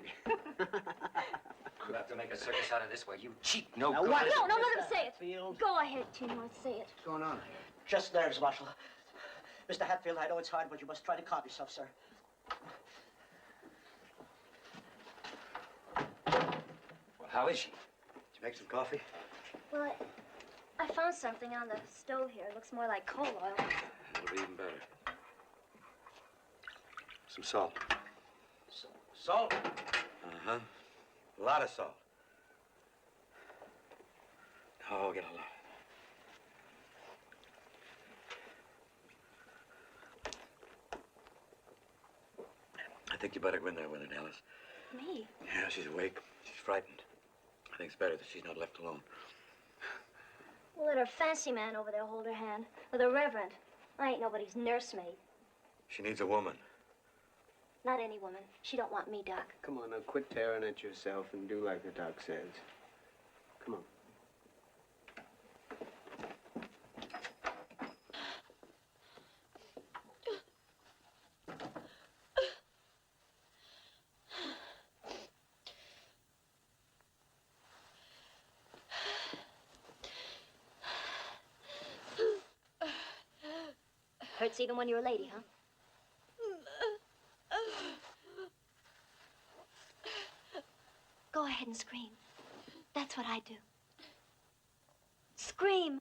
You have to make a circus out of this way. You cheat, no Now good. what? No, let him say it. Hatfield? Go ahead, Timor, say it. What's going on? Just nerves, Marshal. Mr. Hatfield, I know it's hard, but you must try to calm yourself, sir. Well, how is she? Did you make some coffee? Well, I found something on the stove here. It looks more like coal oil. It'll be even better. Some salt. Salt? Uh-huh. A lot of salt. Oh, get a lot. I think you better go in there with it, Alice. Me? Yeah, she's awake. She's frightened. I think it's better that she's not left alone. We'll let her fancy man over there hold her hand. Or the Reverend. I ain't nobody's nursemaid. She needs a woman. Not any woman. She don't want me, Doc. Come on, now, quit tearing at yourself and do like the doc says. Come on. Hurts even when you're a lady, huh? Go ahead and scream. That's what I do. Scream.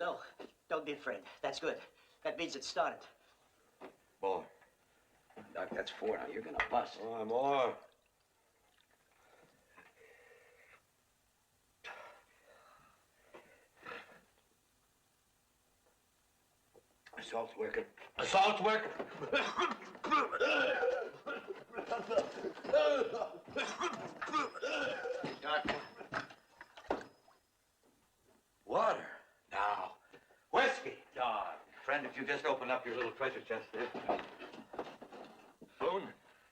No, don't be afraid. That's good. That means it started. More. Doc, that's 4 now. You're gonna bust. More. Assault's working. Assault's working. Doctor. Water. Now. Whiskey. God. Friend, if you just open up your little treasure chest there. Boone,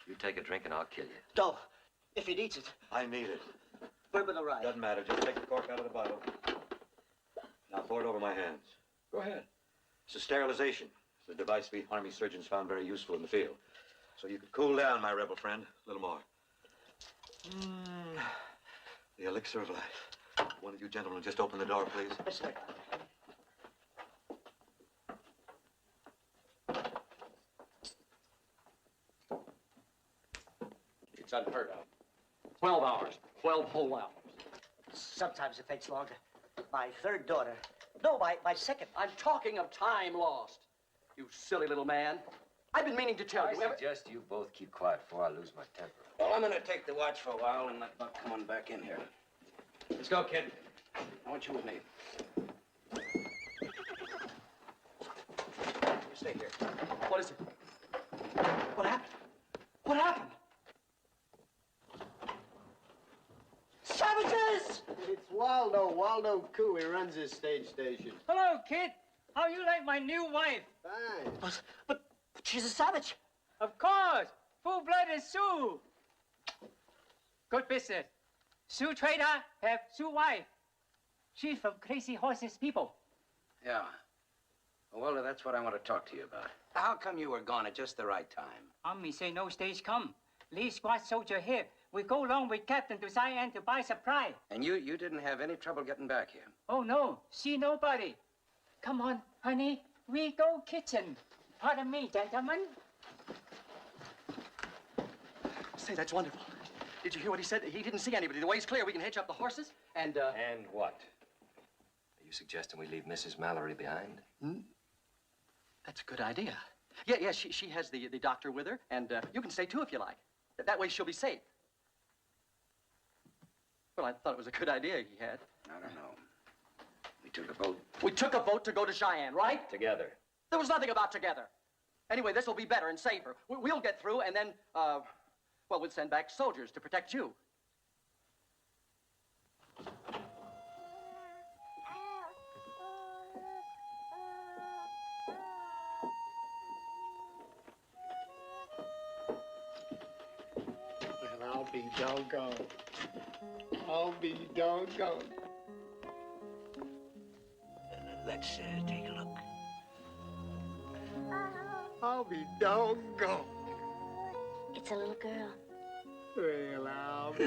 you take a drink and I'll kill you. No, if he needs it. I need it. Bourbon or rye? Doesn't matter. Just take the cork out of the bottle. Now pour it over my hands. Go ahead. It's a sterilization. It's a device we Army surgeons found very useful in the field. So you could cool down, my rebel friend. A little more. The elixir of life. One of you gentlemen just open the door, please. Yes, sir. It's unheard of. 12 hours. 12 whole hours. Sometimes it takes longer. My third daughter. No, my second. I'm talking of time lost. You silly little man. I've been meaning to tell you. I suggest you both keep quiet before I lose my temper. Well, I'm gonna take the watch for a while and let Buck come on back in here. Let's go, kid. I want you with me. You stay here. What is it? What happened? What happened? Savages! It's Waldo Cooey runs this stage station. Hello, kid. How you like my new wife? Fine. But she's a savage. Of course. Full-blooded Sioux. Good business. Sioux trader have Sioux wife. She's from Crazy Horses people. Yeah. Well, that's what I want to talk to you about. How come you were gone at just the right time? Me say no stage come. Lee squad soldier here. We go along with Captain to Cheyenne to buy supply. And you didn't have any trouble getting back here? Oh, no. See nobody. Come on, honey. We go kitchen. Pardon me, gentlemen. Say, that's wonderful. Did you hear what he said? He didn't see anybody. The way's clear. We can hitch up the horses and, And what? Are you suggesting we leave Mrs. Mallory behind? That's a good idea. Yeah, she has the doctor with her, and you can stay too if you like. That way she'll be safe. Well, I thought it was a good idea he had. I don't know. We took a boat. We took a boat to go to Cheyenne, right? Together. There was nothing about together. Anyway, this will be better and safer. We'll get through, and then, well, we'll send back soldiers to protect you. Well, I'll be doggone. I'll be doggone. Let's take a look. I'll be doggone. It's a little girl. Well, I'll be...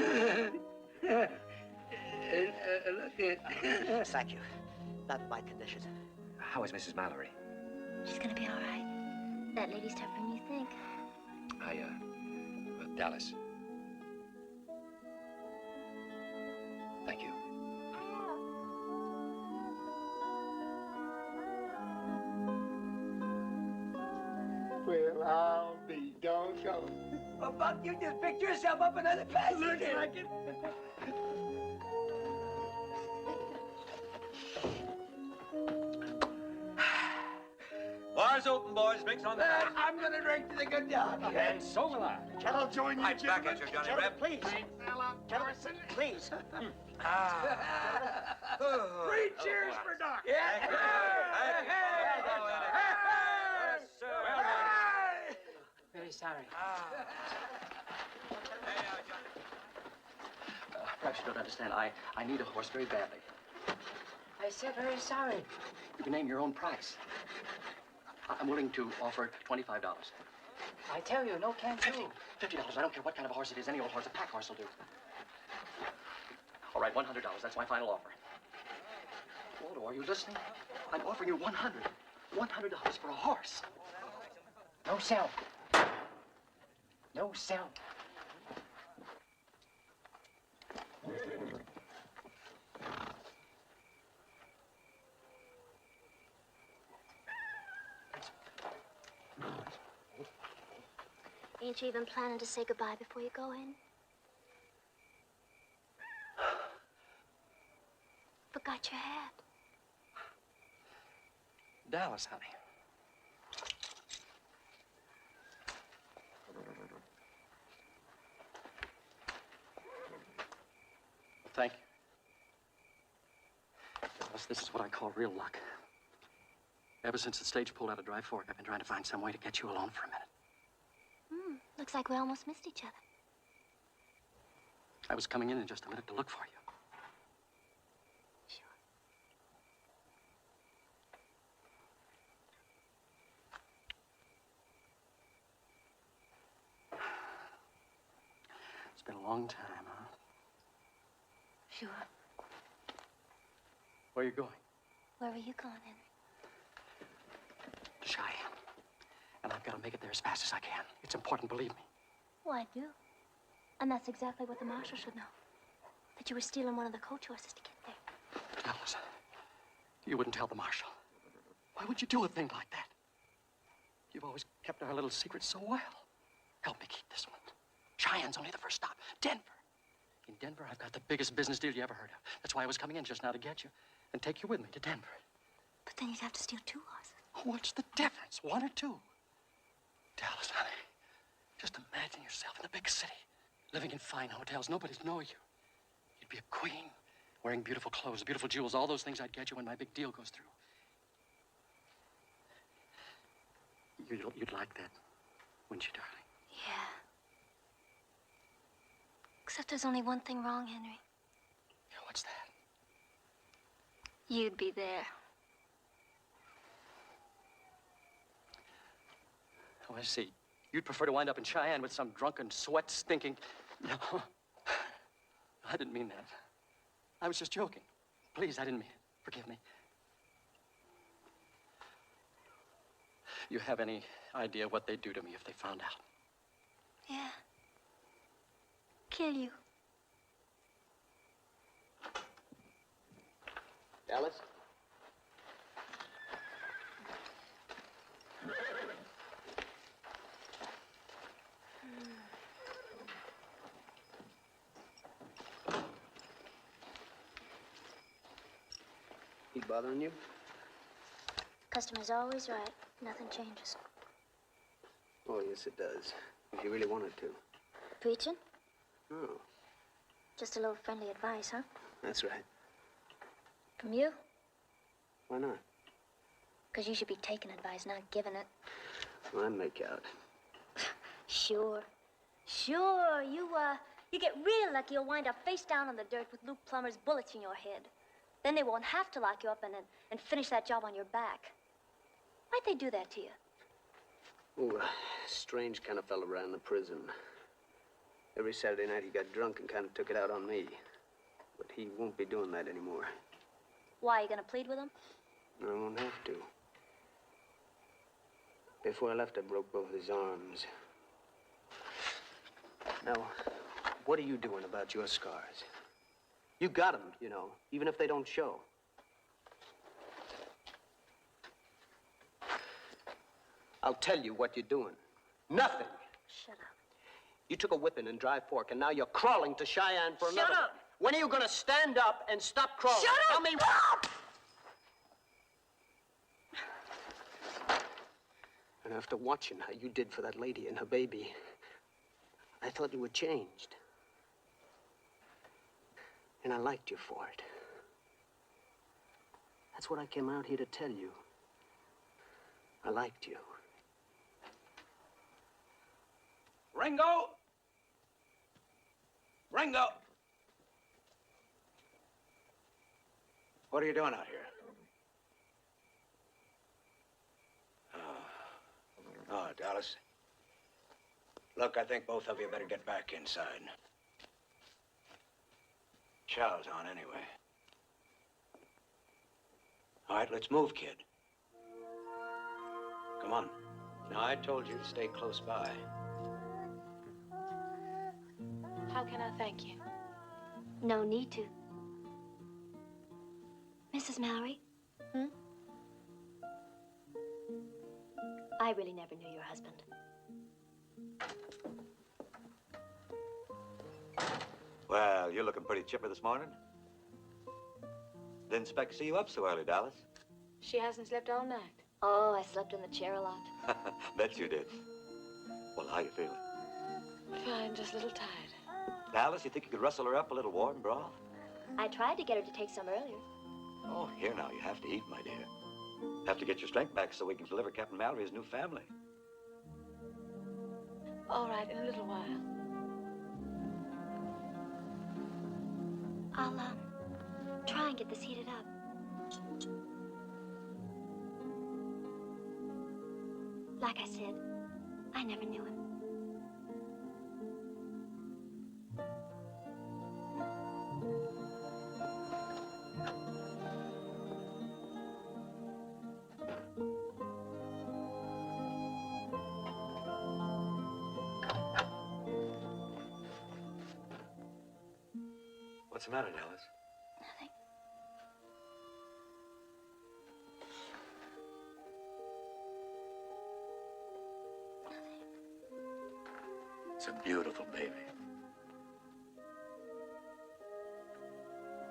Thank you. Not my condition. How is Mrs. Mallory? She's gonna be all right. That lady's tougher than you think. Dallas. Thank you. Well, I'll be doggone. Well, Buck, you just picked yourself up another passenger. Looks like it. Bar's open, boys. Drinks on the house. I'm gonna drink to the good dog. And so will I. I'll join you, Right back at you, Johnny Reb. Please. Gentlemen, please. Three cheers for Doc. Very sorry. Perhaps you don't understand. I need a horse very badly. I said very sorry. You can name your own price. I'm willing to offer $25. I tell you, no can do. $50. I don't care what kind of a horse it is. Any old horse, a pack horse will do. All right, $100. That's my final offer. Waldo, are you listening? I'm offering you $100. $100 for a horse. No sell. No sell. Ain't you even planning to say goodbye before you go in? Forgot your hat. Dallas, honey. Thank you. Dallas, this is what I call real luck. Ever since the stage pulled out of Dry Fork, I've been trying to find some way to get you alone for a minute. Looks like we almost missed each other. I was coming in just a minute to look for you. Sure. It's been a long time, huh? Sure. Where are you going? Where were you going, Henry? To Cheyenne. And I've got to make it there as fast as I can. It's important, believe me. Oh, I do. And that's exactly what the marshal should know. That you were stealing one of the coach horses to get there. Dallas, you wouldn't tell the marshal. Why would you do a thing like that? You've always kept our little secret so well. Help me keep this one. Cheyenne's only the first stop. Denver. In Denver, I've got the biggest business deal you ever heard of. That's why I was coming in just now to get you and take you with me to Denver. But then you'd have to steal 2 horses. What's the difference? 1 or 2? Dallas, honey, just imagine yourself in the big city, living in fine hotels. Nobody'd know you. You'd be a queen, wearing beautiful clothes, beautiful jewels, all those things I'd get you when my big deal goes through. You'd like that, wouldn't you, darling? Yeah. Except there's only one thing wrong, Henry. Yeah, what's that? You'd be there. Oh, I see. You'd prefer to wind up in Cheyenne with some drunken, sweat-stinking... No. I didn't mean that. I was just joking. Please, I didn't mean it. Forgive me. You have any idea what they'd do to me if they found out? Yeah. Kill you. Dallas? He bothering you? Customer's always right. Nothing changes. Oh, yes, it does. If you really wanted to. Preaching? Oh, Just a little friendly advice, huh? that's right. From you? Why not? Because you should be taking advice, not giving it. Well, I make out. Sure. Sure. You get real lucky, you'll wind up face down on the dirt with Luke Plummer's bullets in your head. Then they won't have to lock you up and finish that job on your back. Why'd they do that to you? Oh, a strange kind of fella ran the prison. Every Saturday night he got drunk and kind of took it out on me. But he won't be doing that anymore. Why, you gonna plead with him? No, I won't have to. Before I left, I broke both his arms. Now, what are you doing about your scars? You got them, you know, even if they don't show. I'll tell you what you're doing. Nothing. Shut up. You took a whipping and dry fork, and now you're crawling to Cheyenne for another. Shut up! When are you gonna stand up and stop crawling? Shut up! Tell me. And after watching how you did for that lady and her baby, I thought you were changed. And I liked you for it. That's what I came out here to tell you. I liked you. Ringo! Ringo! What are you doing out here? Oh, Dallas. Look, I think both of you better get back inside. Chow's on anyway. All right, let's move, kid. Come on. Now, I told you to stay close by. How can I thank you? No need to. Mrs. Mallory? I really never knew your husband. Well, you're looking pretty chipper this morning. Didn't expect to see you up so early, Dallas. She hasn't slept all night. Oh, I slept in the chair a lot. Bet you did. Well, how you feeling? Fine, just a little tired. Dallas, you think you could rustle her up a little warm broth? I tried to get her to take some earlier. Oh, here now, you have to eat, my dear. Have to get your strength back so we can deliver Captain Mallory's new family. All right, in a little while. I'll, try and get this heated up. Like I said, I never knew him. What's the matter, Dallas? Nothing. It's a beautiful baby.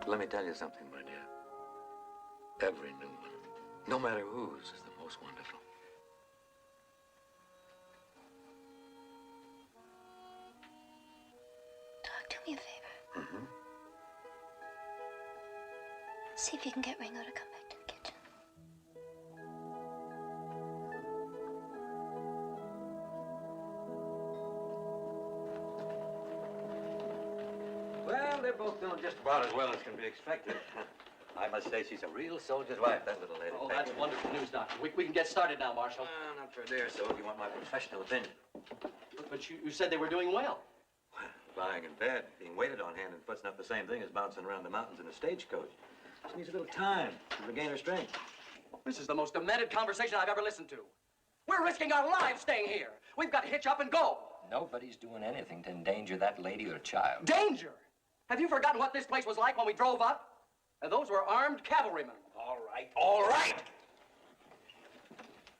Let me tell you something, my dear. Every new one, no matter whose, is the most wonderful. Doc, do me a favor. Mm-hmm. See if you can get Ringo to come back to the kitchen. Well, they're both doing just about as well as can be expected. I must say she's a real soldier's wife, that little lady. Oh, that's wonderful news, Doctor. We can get started now, Marshal. Not for a day or so, if you want my professional opinion. But you said they were doing well. Lying in bed, being waited on hand and foot's not the same thing as bouncing around the mountains in a stagecoach. She needs a little time to regain her strength. This is the most demented conversation I've ever listened to. We're risking our lives staying here. We've got to hitch up and go. Nobody's doing anything to endanger that lady or child. Danger! Have you forgotten what this place was like when we drove up? And those were armed cavalrymen. All right, all right!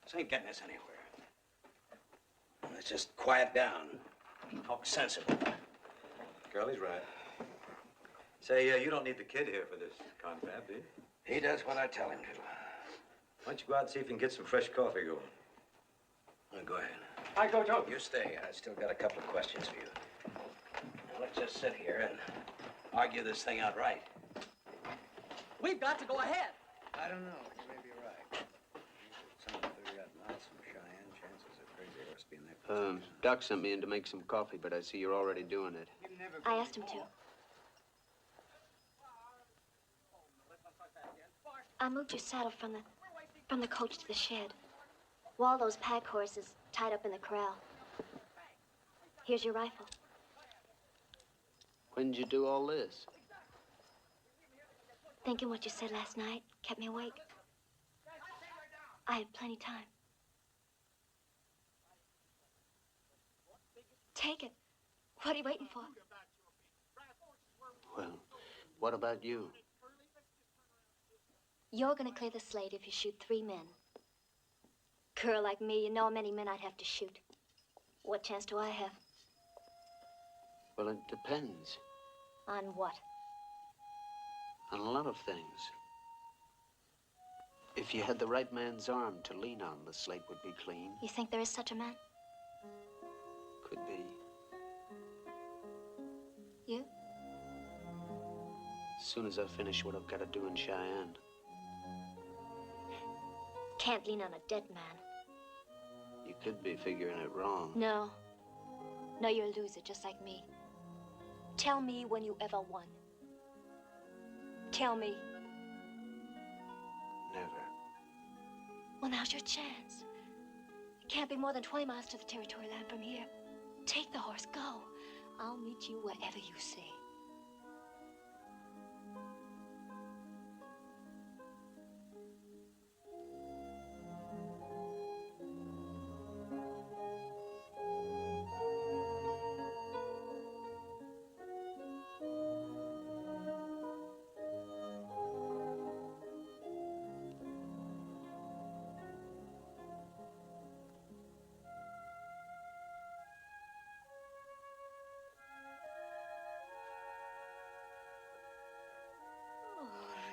This ain't getting us anywhere. Let's just quiet down. Talk sensible. Curly's right. Say, you don't need the kid here for this confab, do you? He does what I tell him to. Why don't you go out and see if you can get some fresh coffee going? Well, go ahead. I go too. You stay. I still got a couple of questions for you. Now, let's just sit here and argue this thing out right. We've got to go ahead. I don't know. You may be right. Some 30-odd miles from Cheyenne, chances of Crazy Horse being there. Doc sent me in to make some coffee, but I see you're already doing it. I asked him to. I moved your saddle from the coach to the shed. Waldo's pack horse is tied up in the corral. Here's your rifle. When did you do all this? Thinking what you said last night kept me awake. I had plenty time. Take it. What are you waiting for? Well, what about you? You're gonna clear the slate if you shoot 3 men. Girl like me, you know how many men I'd have to shoot. What chance do I have? Well, it depends On what? on a lot of things. If you had the right man's arm to lean on, the slate would be clean. You think there is such a man? Could be. You? As soon as I finish what I've got to do in Cheyenne. Can't lean on a dead man. You could be figuring it wrong. No. No, you're a loser, just like me. Tell me when you ever won. Tell me. Never. Well, now's your chance. It can't be more than 20 miles to the territory line from here. Take the horse, go. I'll meet you wherever you say.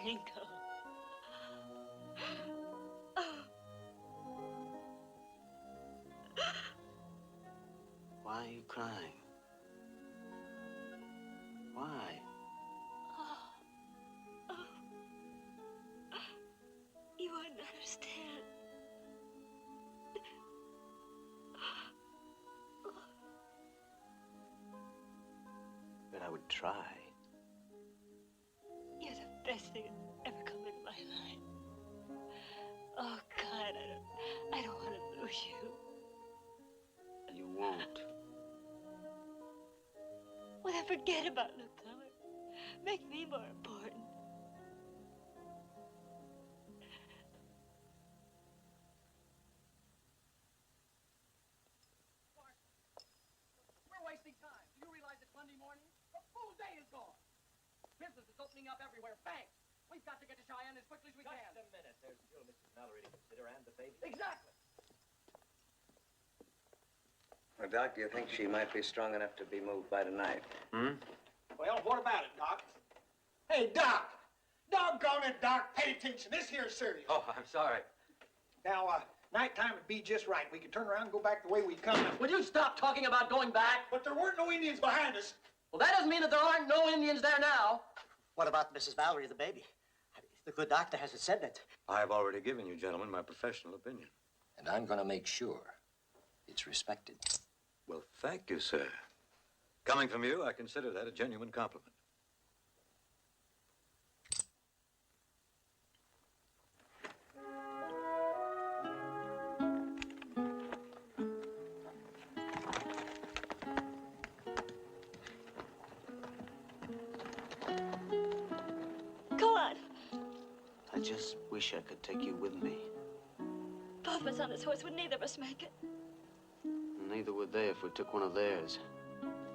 Ringo. Why are you crying? Why? You wouldn't understand. But I would try. You're the best thing that's ever come into my life. Oh, God, I don't want to lose you. You won't. Well, then forget about Luke Plummer. Make me more important. We're wasting time. Do you realize it's Monday morning? The full day is gone. Business is opening up everywhere. Bang! We've got to get to Cheyenne as quickly as we can. Just a minute. There's still Mrs. Mallory to consider and the baby. Exactly. Well, Doc, do you think she might be strong enough to be moved by tonight? Well, what about it, Doc? Hey, Doc! Doggone it, Doc. Pay attention. This here's serious. Oh, I'm sorry. Now, nighttime would be just right. We could turn around and go back the way we come. Will you stop talking about going back? But there weren't no Indians behind us. Well, that doesn't mean that there aren't no Indians there now. What about Mrs. Valerie, the baby? The good doctor hasn't said that. I've already given you, gentlemen, my professional opinion. And I'm going to make sure it's respected. Well, thank you, sir. Coming from you, I consider that a genuine compliment. Go on. I just wish I could take you with me. Both of us on this horse would neither of us make it. Neither would they if we took one of theirs.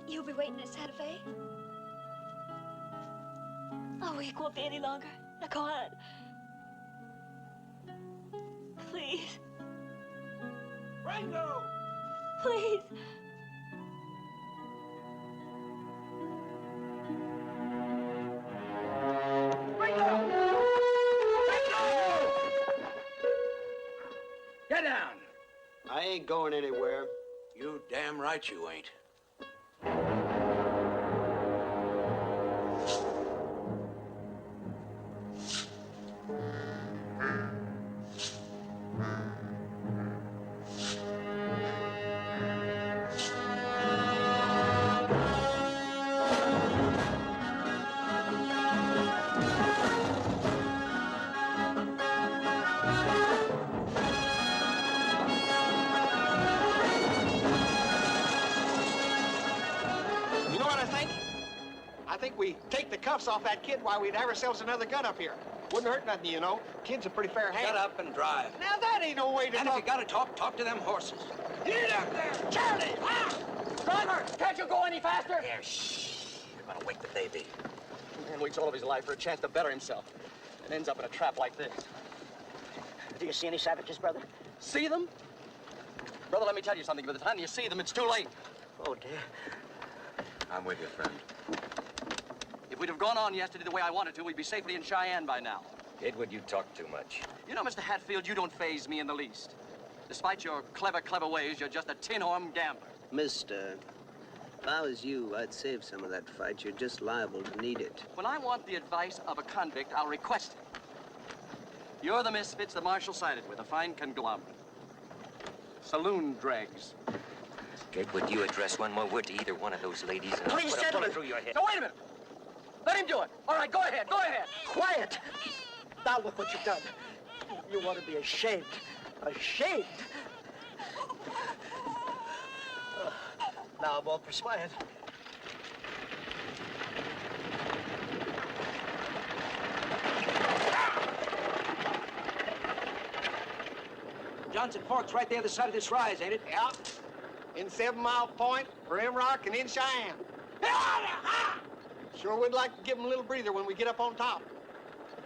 You'll be waiting at Santa Fe? A week won't be any longer. Now go on. Please. Ringo! Please. Get down! I ain't going anywhere. You damn right you ain't. You know what I think? I think we take the cuffs off that kid while we'd have ourselves another gun up here. Wouldn't hurt nothing, you know. Kid's a pretty fair hand. Shut up and drive. Now that ain't no way to And talk. if you gotta talk, talk to them horses. Get up there, Charlie! Ah! Driver, can't you go any faster? Here, shh. You're gonna wake the baby. A man waits all of his life for a chance to better himself and ends up in a trap like this. Do you see any savages, brother? See them? Brother, let me tell you something. By the time you see them, it's too late. Oh, dear. I'm with you, friend. If we'd have gone on yesterday the way I wanted to, we'd be safely in Cheyenne by now. Edward, you talk too much. You know, Mr. Hatfield, you don't faze me in the least. Despite your clever, clever ways, you're just a tin-horn gambler. Mister, if I was you, I'd save some of that fight. You're just liable to need it. When I want the advice of a convict, I'll request it. You're the misfits the marshal sided with, a fine conglomerate. Saloon dregs. Edward, you address one more word to either one of those ladies, and Please, I'll put a gentlemen. bullet through your head. So wait a minute. Let him do it. All right, go ahead, go ahead. Quiet! Now look what you've done. You ought to be ashamed. Ashamed! Now I'm all perspired. Johnson Fork's right there the side of this rise, ain't it? Yeah. In 7 Mile Point, Rim Rock, and in Cheyenne. Sure would like to give them a little breather when we get up on top.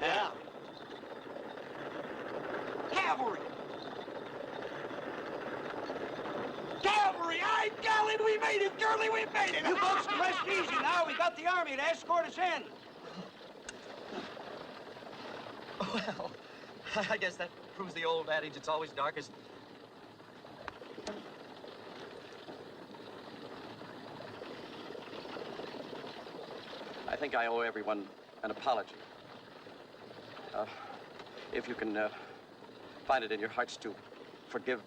Yeah. Cavalry! Cavalry! Ay, golly, we made it, Curly, we made it! You folks can rest easy now. We got the army to escort us in. Well, I guess that proves the old adage, it's always darkest. I think I owe everyone an apology. If you can find it in your hearts to forgive.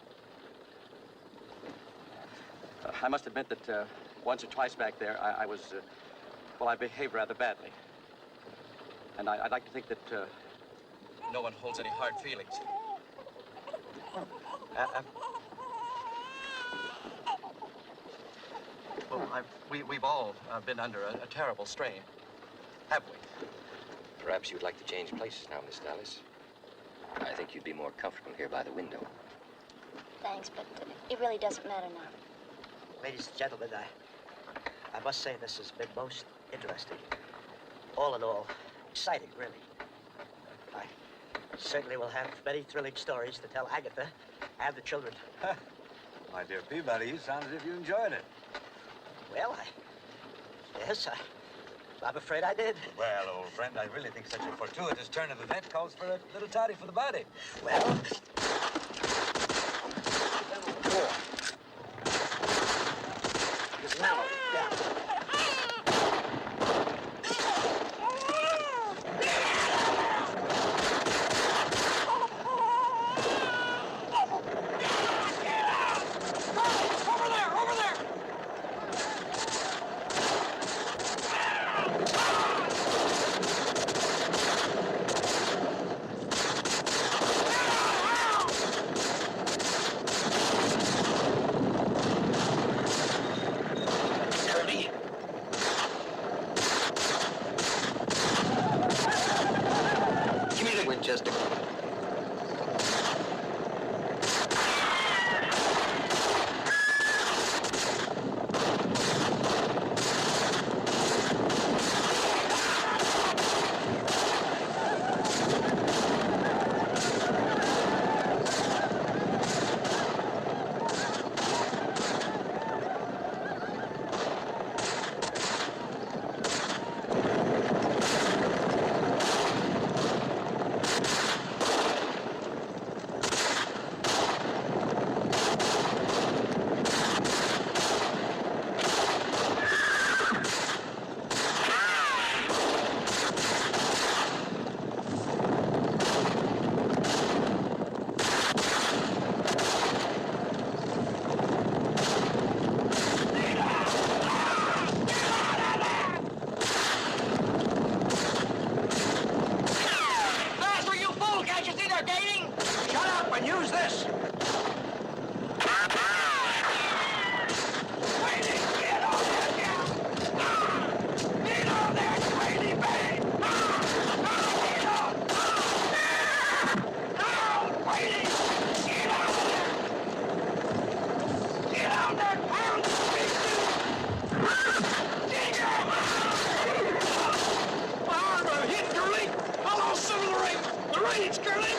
I must admit that once or twice back there, I was, well, I behaved rather badly. And I'd like to think that no one holds any hard feelings. Well, we've all been under a terrible strain, haven't we? Perhaps you'd like to change places now, Miss Dallas. I think you'd be more comfortable here by the window. Thanks, but it really doesn't matter now. Ladies and gentlemen, I must say this has been most interesting. All in all, exciting, really. I certainly will have many thrilling stories to tell Agatha and the children. My dear Peabody, you sound as if you enjoyed it. Well, yes, I'm afraid I did. Well, old friend, I really think such a fortuitous turn of event calls for a little toddy for the body. Well, Use this! It's Curly!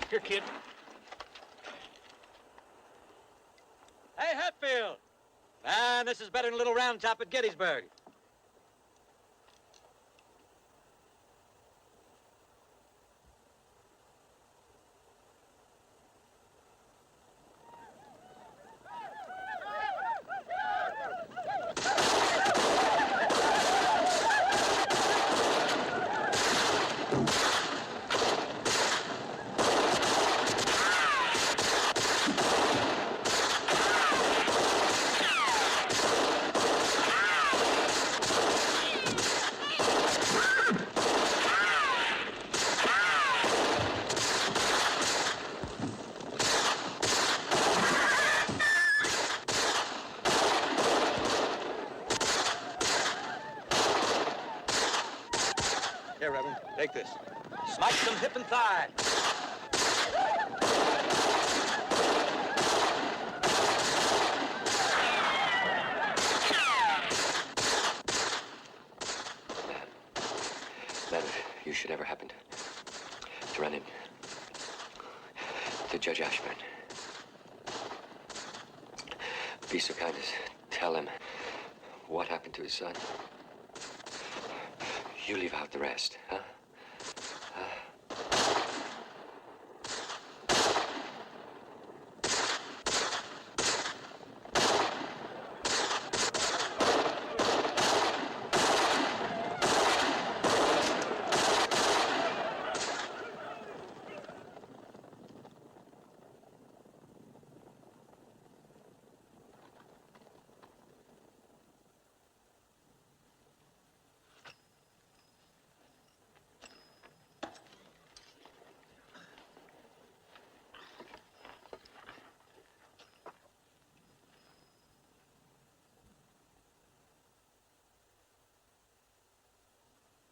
Here, kid. Hey, Hatfield! Man, this is better than a little round top at Gettysburg. Here, Reverend. Take this. Smite some hip and thigh. Man, if you should ever happen to run in to Judge Ashburn, be so kind as tell him what happened to his son. You leave out the rest, huh?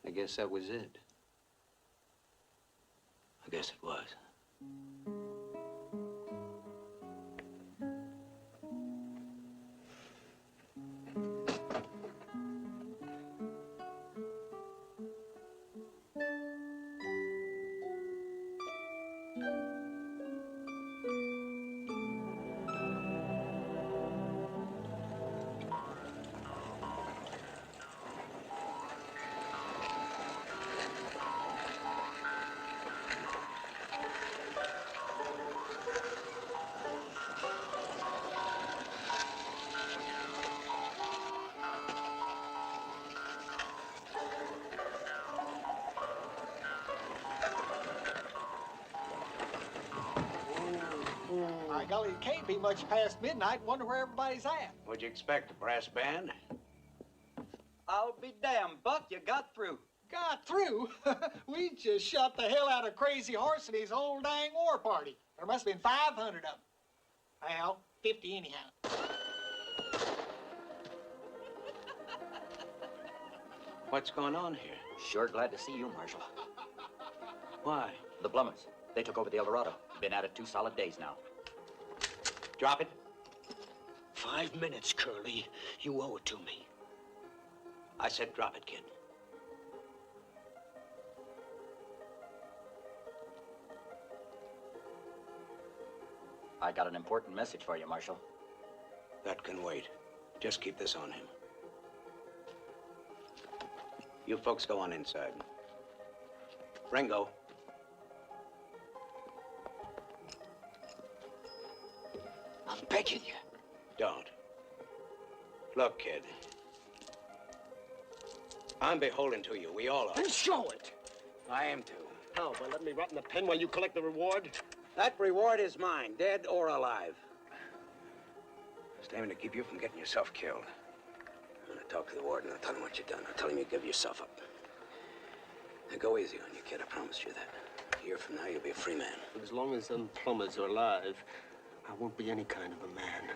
I guess that was it. I guess it was. My golly, it can't be much past midnight. Wonder where everybody's at. What'd you expect, a brass band? I'll be damned, Buck, you got through. Got through? We just shot the hell out of Crazy Horse and his whole dang war party. There must have been 500 of them. Well, 50 anyhow. What's going on here? Sure glad to see you, Marshal. Why? The Blummers. They took over the El Dorado. Been at it 2 solid days now. Drop it. 5 minutes, Curly. You owe it to me. I said drop it, kid. I got an important message for you, Marshal. That can wait. Just keep this on him. You folks go on inside. Ringo. I'm begging you. Don't. Look, kid. I'm beholden to you. We all are. Then show it. I am too. How, by letting me rot in the pen while you collect the reward? That reward is mine, dead or alive. Just aiming to keep you from getting yourself killed. I'm gonna talk to the warden. I'll tell him what you've done. I'll tell him you give yourself up. Now go easy on you, kid. I promised you that. A year from now, you'll be a free man. As long as them plumbers are alive, I won't be any kind of a man.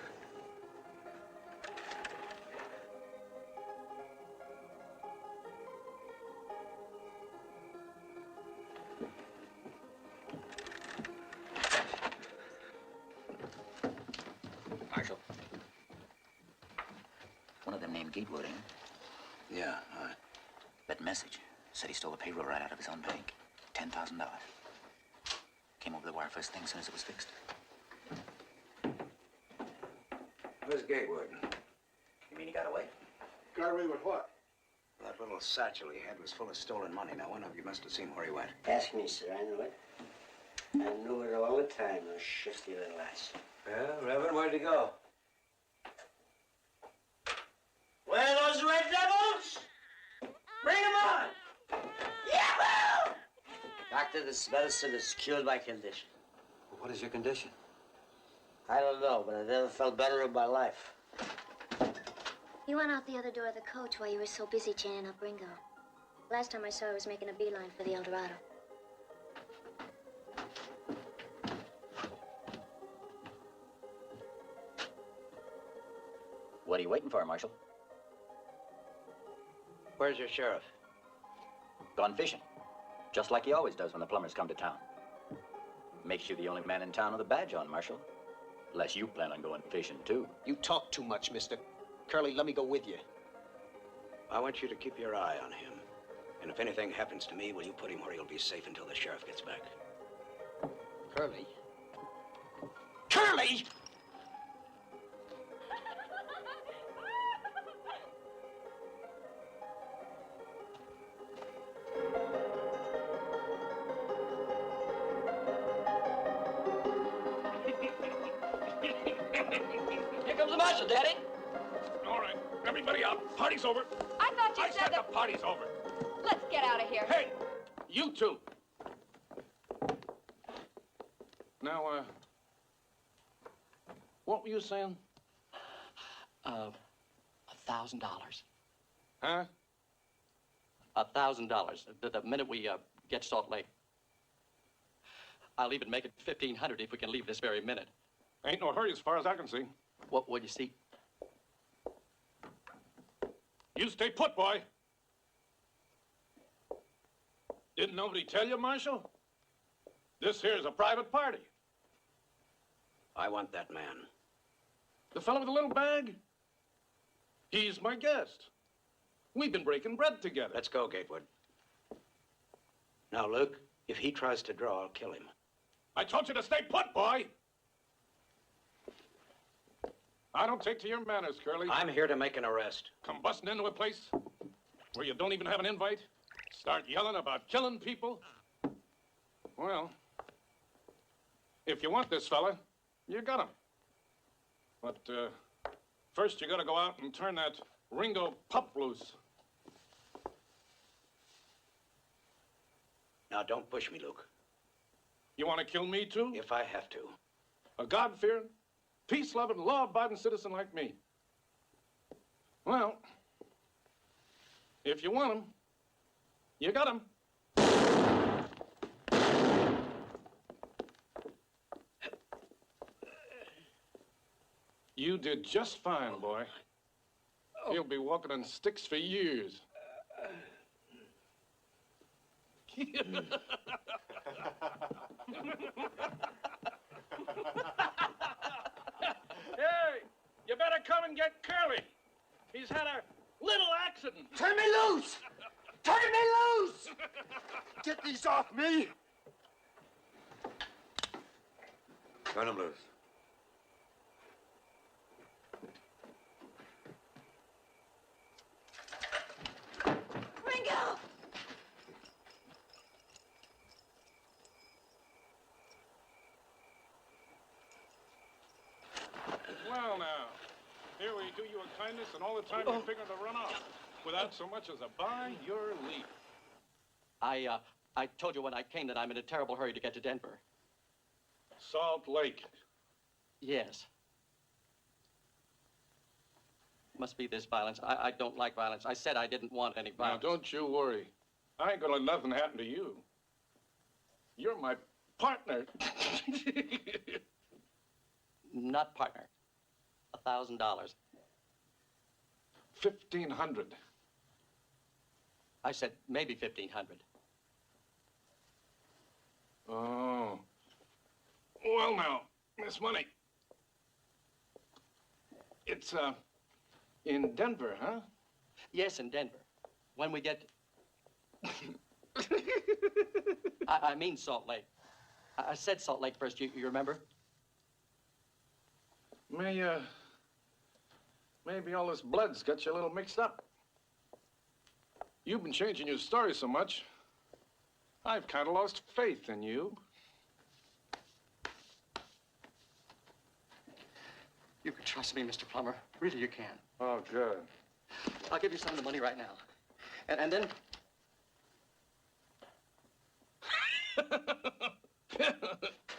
Marshal. One of them named Gatewood, ain't it? Yeah, That message said he stole a payroll right out of his own bank. $10,000. Came over the wire first thing as soon as it was fixed. Where's Gatewood? You mean he got away? Got away with what? That little satchel he had was full of stolen money. Now, one of you must have seen where he went. Ask me, sir. I knew it. I knew it all the time, those shifty little ass. Well, Reverend, where'd he go? Where are those red devils? Bring them on! Yahoo! Doctor, this medicine has cured my condition. What is your condition? I don't know, but I never felt better in my life. You went out the other door of the coach while you were so busy chaining up Ringo. Last time I saw her, I was making a beeline for the El Dorado. What are you waiting for, Marshal? Where's your sheriff? Gone fishing. Just like he always does when the plumbers come to town. Makes you the only man in town with a badge on, Marshal. Unless you plan on going fishing, too. You talk too much, mister. Curly, let me go with you. I want you to keep your eye on him. And if anything happens to me, will you put him where he'll be safe until the sheriff gets back? Curly? Curly! Here comes the marshal, Daddy. All right, everybody out. Party's over. I thought you said the party's over. Let's get out of here. Hey, you two. Now, what were you saying? $1,000. Huh? $1,000. The minute we get Salt Lake. I'll even make it 1,500 if we can leave this very minute. Ain't no hurry as far as I can see. What would you see? You stay put, boy. Didn't nobody tell you, Marshal? This here's a private party. I want that man. The fellow with the little bag? He's my guest. We've been breaking bread together. Let's go, Gatewood. Now, Luke, if he tries to draw, I'll kill him. I told you to stay put, boy. I don't take to your manners, Curly. I'm here to make an arrest. Come busting into a place where you don't even have an invite? Start yelling about killing people? Well, if you want this fella, you got him. But first you gotta go out and turn that Ringo pup loose. Now, don't push me, Luke. You want to kill me, too? If I have to. A God-fearing, peace-loving, law-abiding citizen like me. Well, if you want him, you got him. You did just fine, boy. He'll be walking on sticks for years. Hey, you better come and get Curly. He's had a little accident. Turn me loose! Turn me loose! Get these off me! Turn him loose. Ringo! Well, now, here we do you a kindness, and all the time you're figuring to run off without so much as a by your leave. I told you when I came that I'm in a terrible hurry to get to Denver. Salt Lake. Yes. Must be this violence. I don't like violence. I said I didn't want any violence. Now, don't you worry. I ain't gonna let nothing happen to you. You're my partner. Not partner. $1,000. 1,500. I said maybe 1,500. Oh. Well, now, Miss Money. It's, in Denver, huh? Yes, in Denver. When we get... I mean Salt Lake. I said Salt Lake first, you remember? Maybe all this blood's got you a little mixed up. You've been changing your story so much, I've kind of lost faith in you. You can trust me, Mr. Plummer. Really, you can. Oh, good. I'll give you some of the money right now. And then...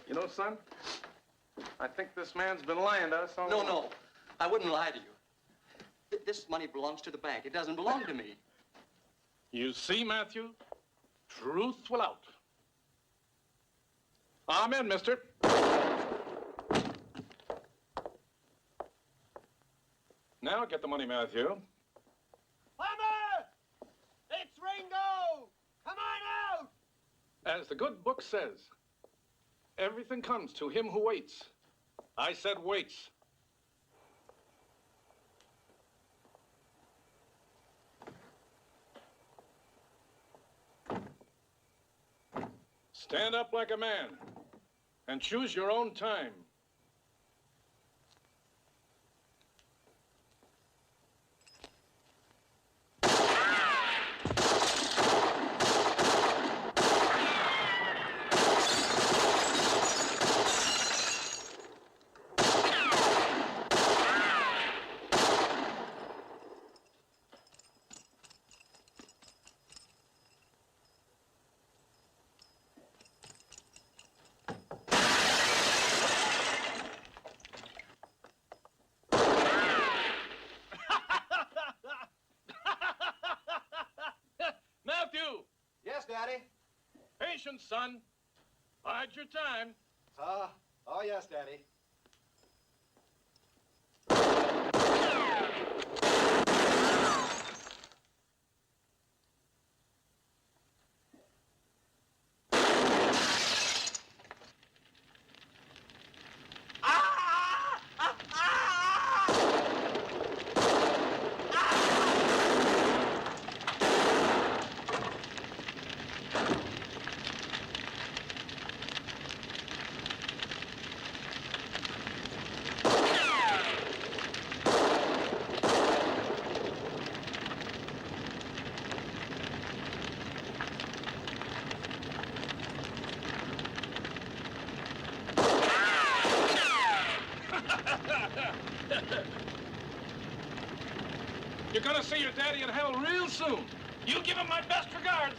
You know, son, I think this man's been lying to us all along. No. I wouldn't lie to you. This money belongs to the bank. It doesn't belong to me. You see, Matthew? Truth will out. Amen, mister. Now get the money, Matthew. Plumber! It's Ringo! Come on out! As the good book says, everything comes to him who waits. I said waits. Stand up like a man and choose your own time. Matthew! Yes, Daddy? Patience, son. Bide your time. Oh, yes, Daddy. You're gonna see your daddy in hell real soon. You give him my best regards.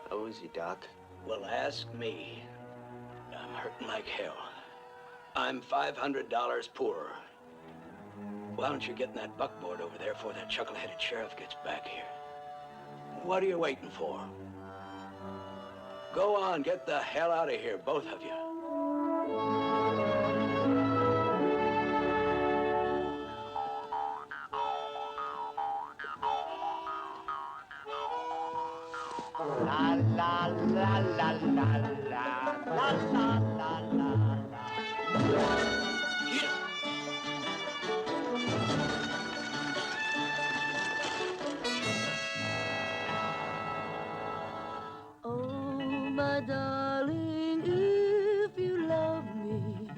How is he, Doc? Well, ask me. I'm hurting like hell. I'm $500 poorer. Why don't you get in that buckboard over there before that chuckle-headed sheriff gets back here? What are you waiting for? Go on, get the hell out of here, both of you. La la la la la la la la la la. Oh, my darling, if you love me,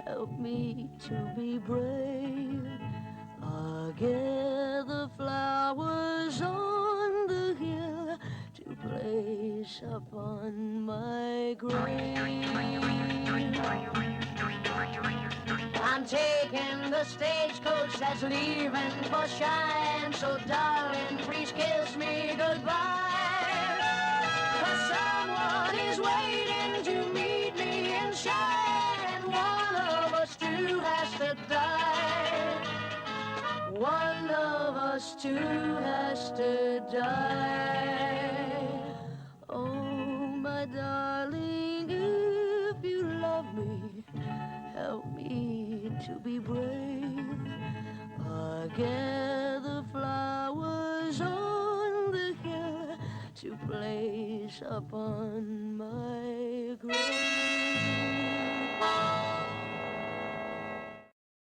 help me to be brave. I'll gather flowers on the hill to place upon my grave. I'm taking the stagecoach that's leaving for Cheyenne, so darling, please kiss me goodbye. 'Cause someone is waiting to meet me in Cheyenne. One of us two has to die. One of us two has to die. Oh, my darling, if you love me, help me to be brave. I gather flowers on the hill to place upon my grave.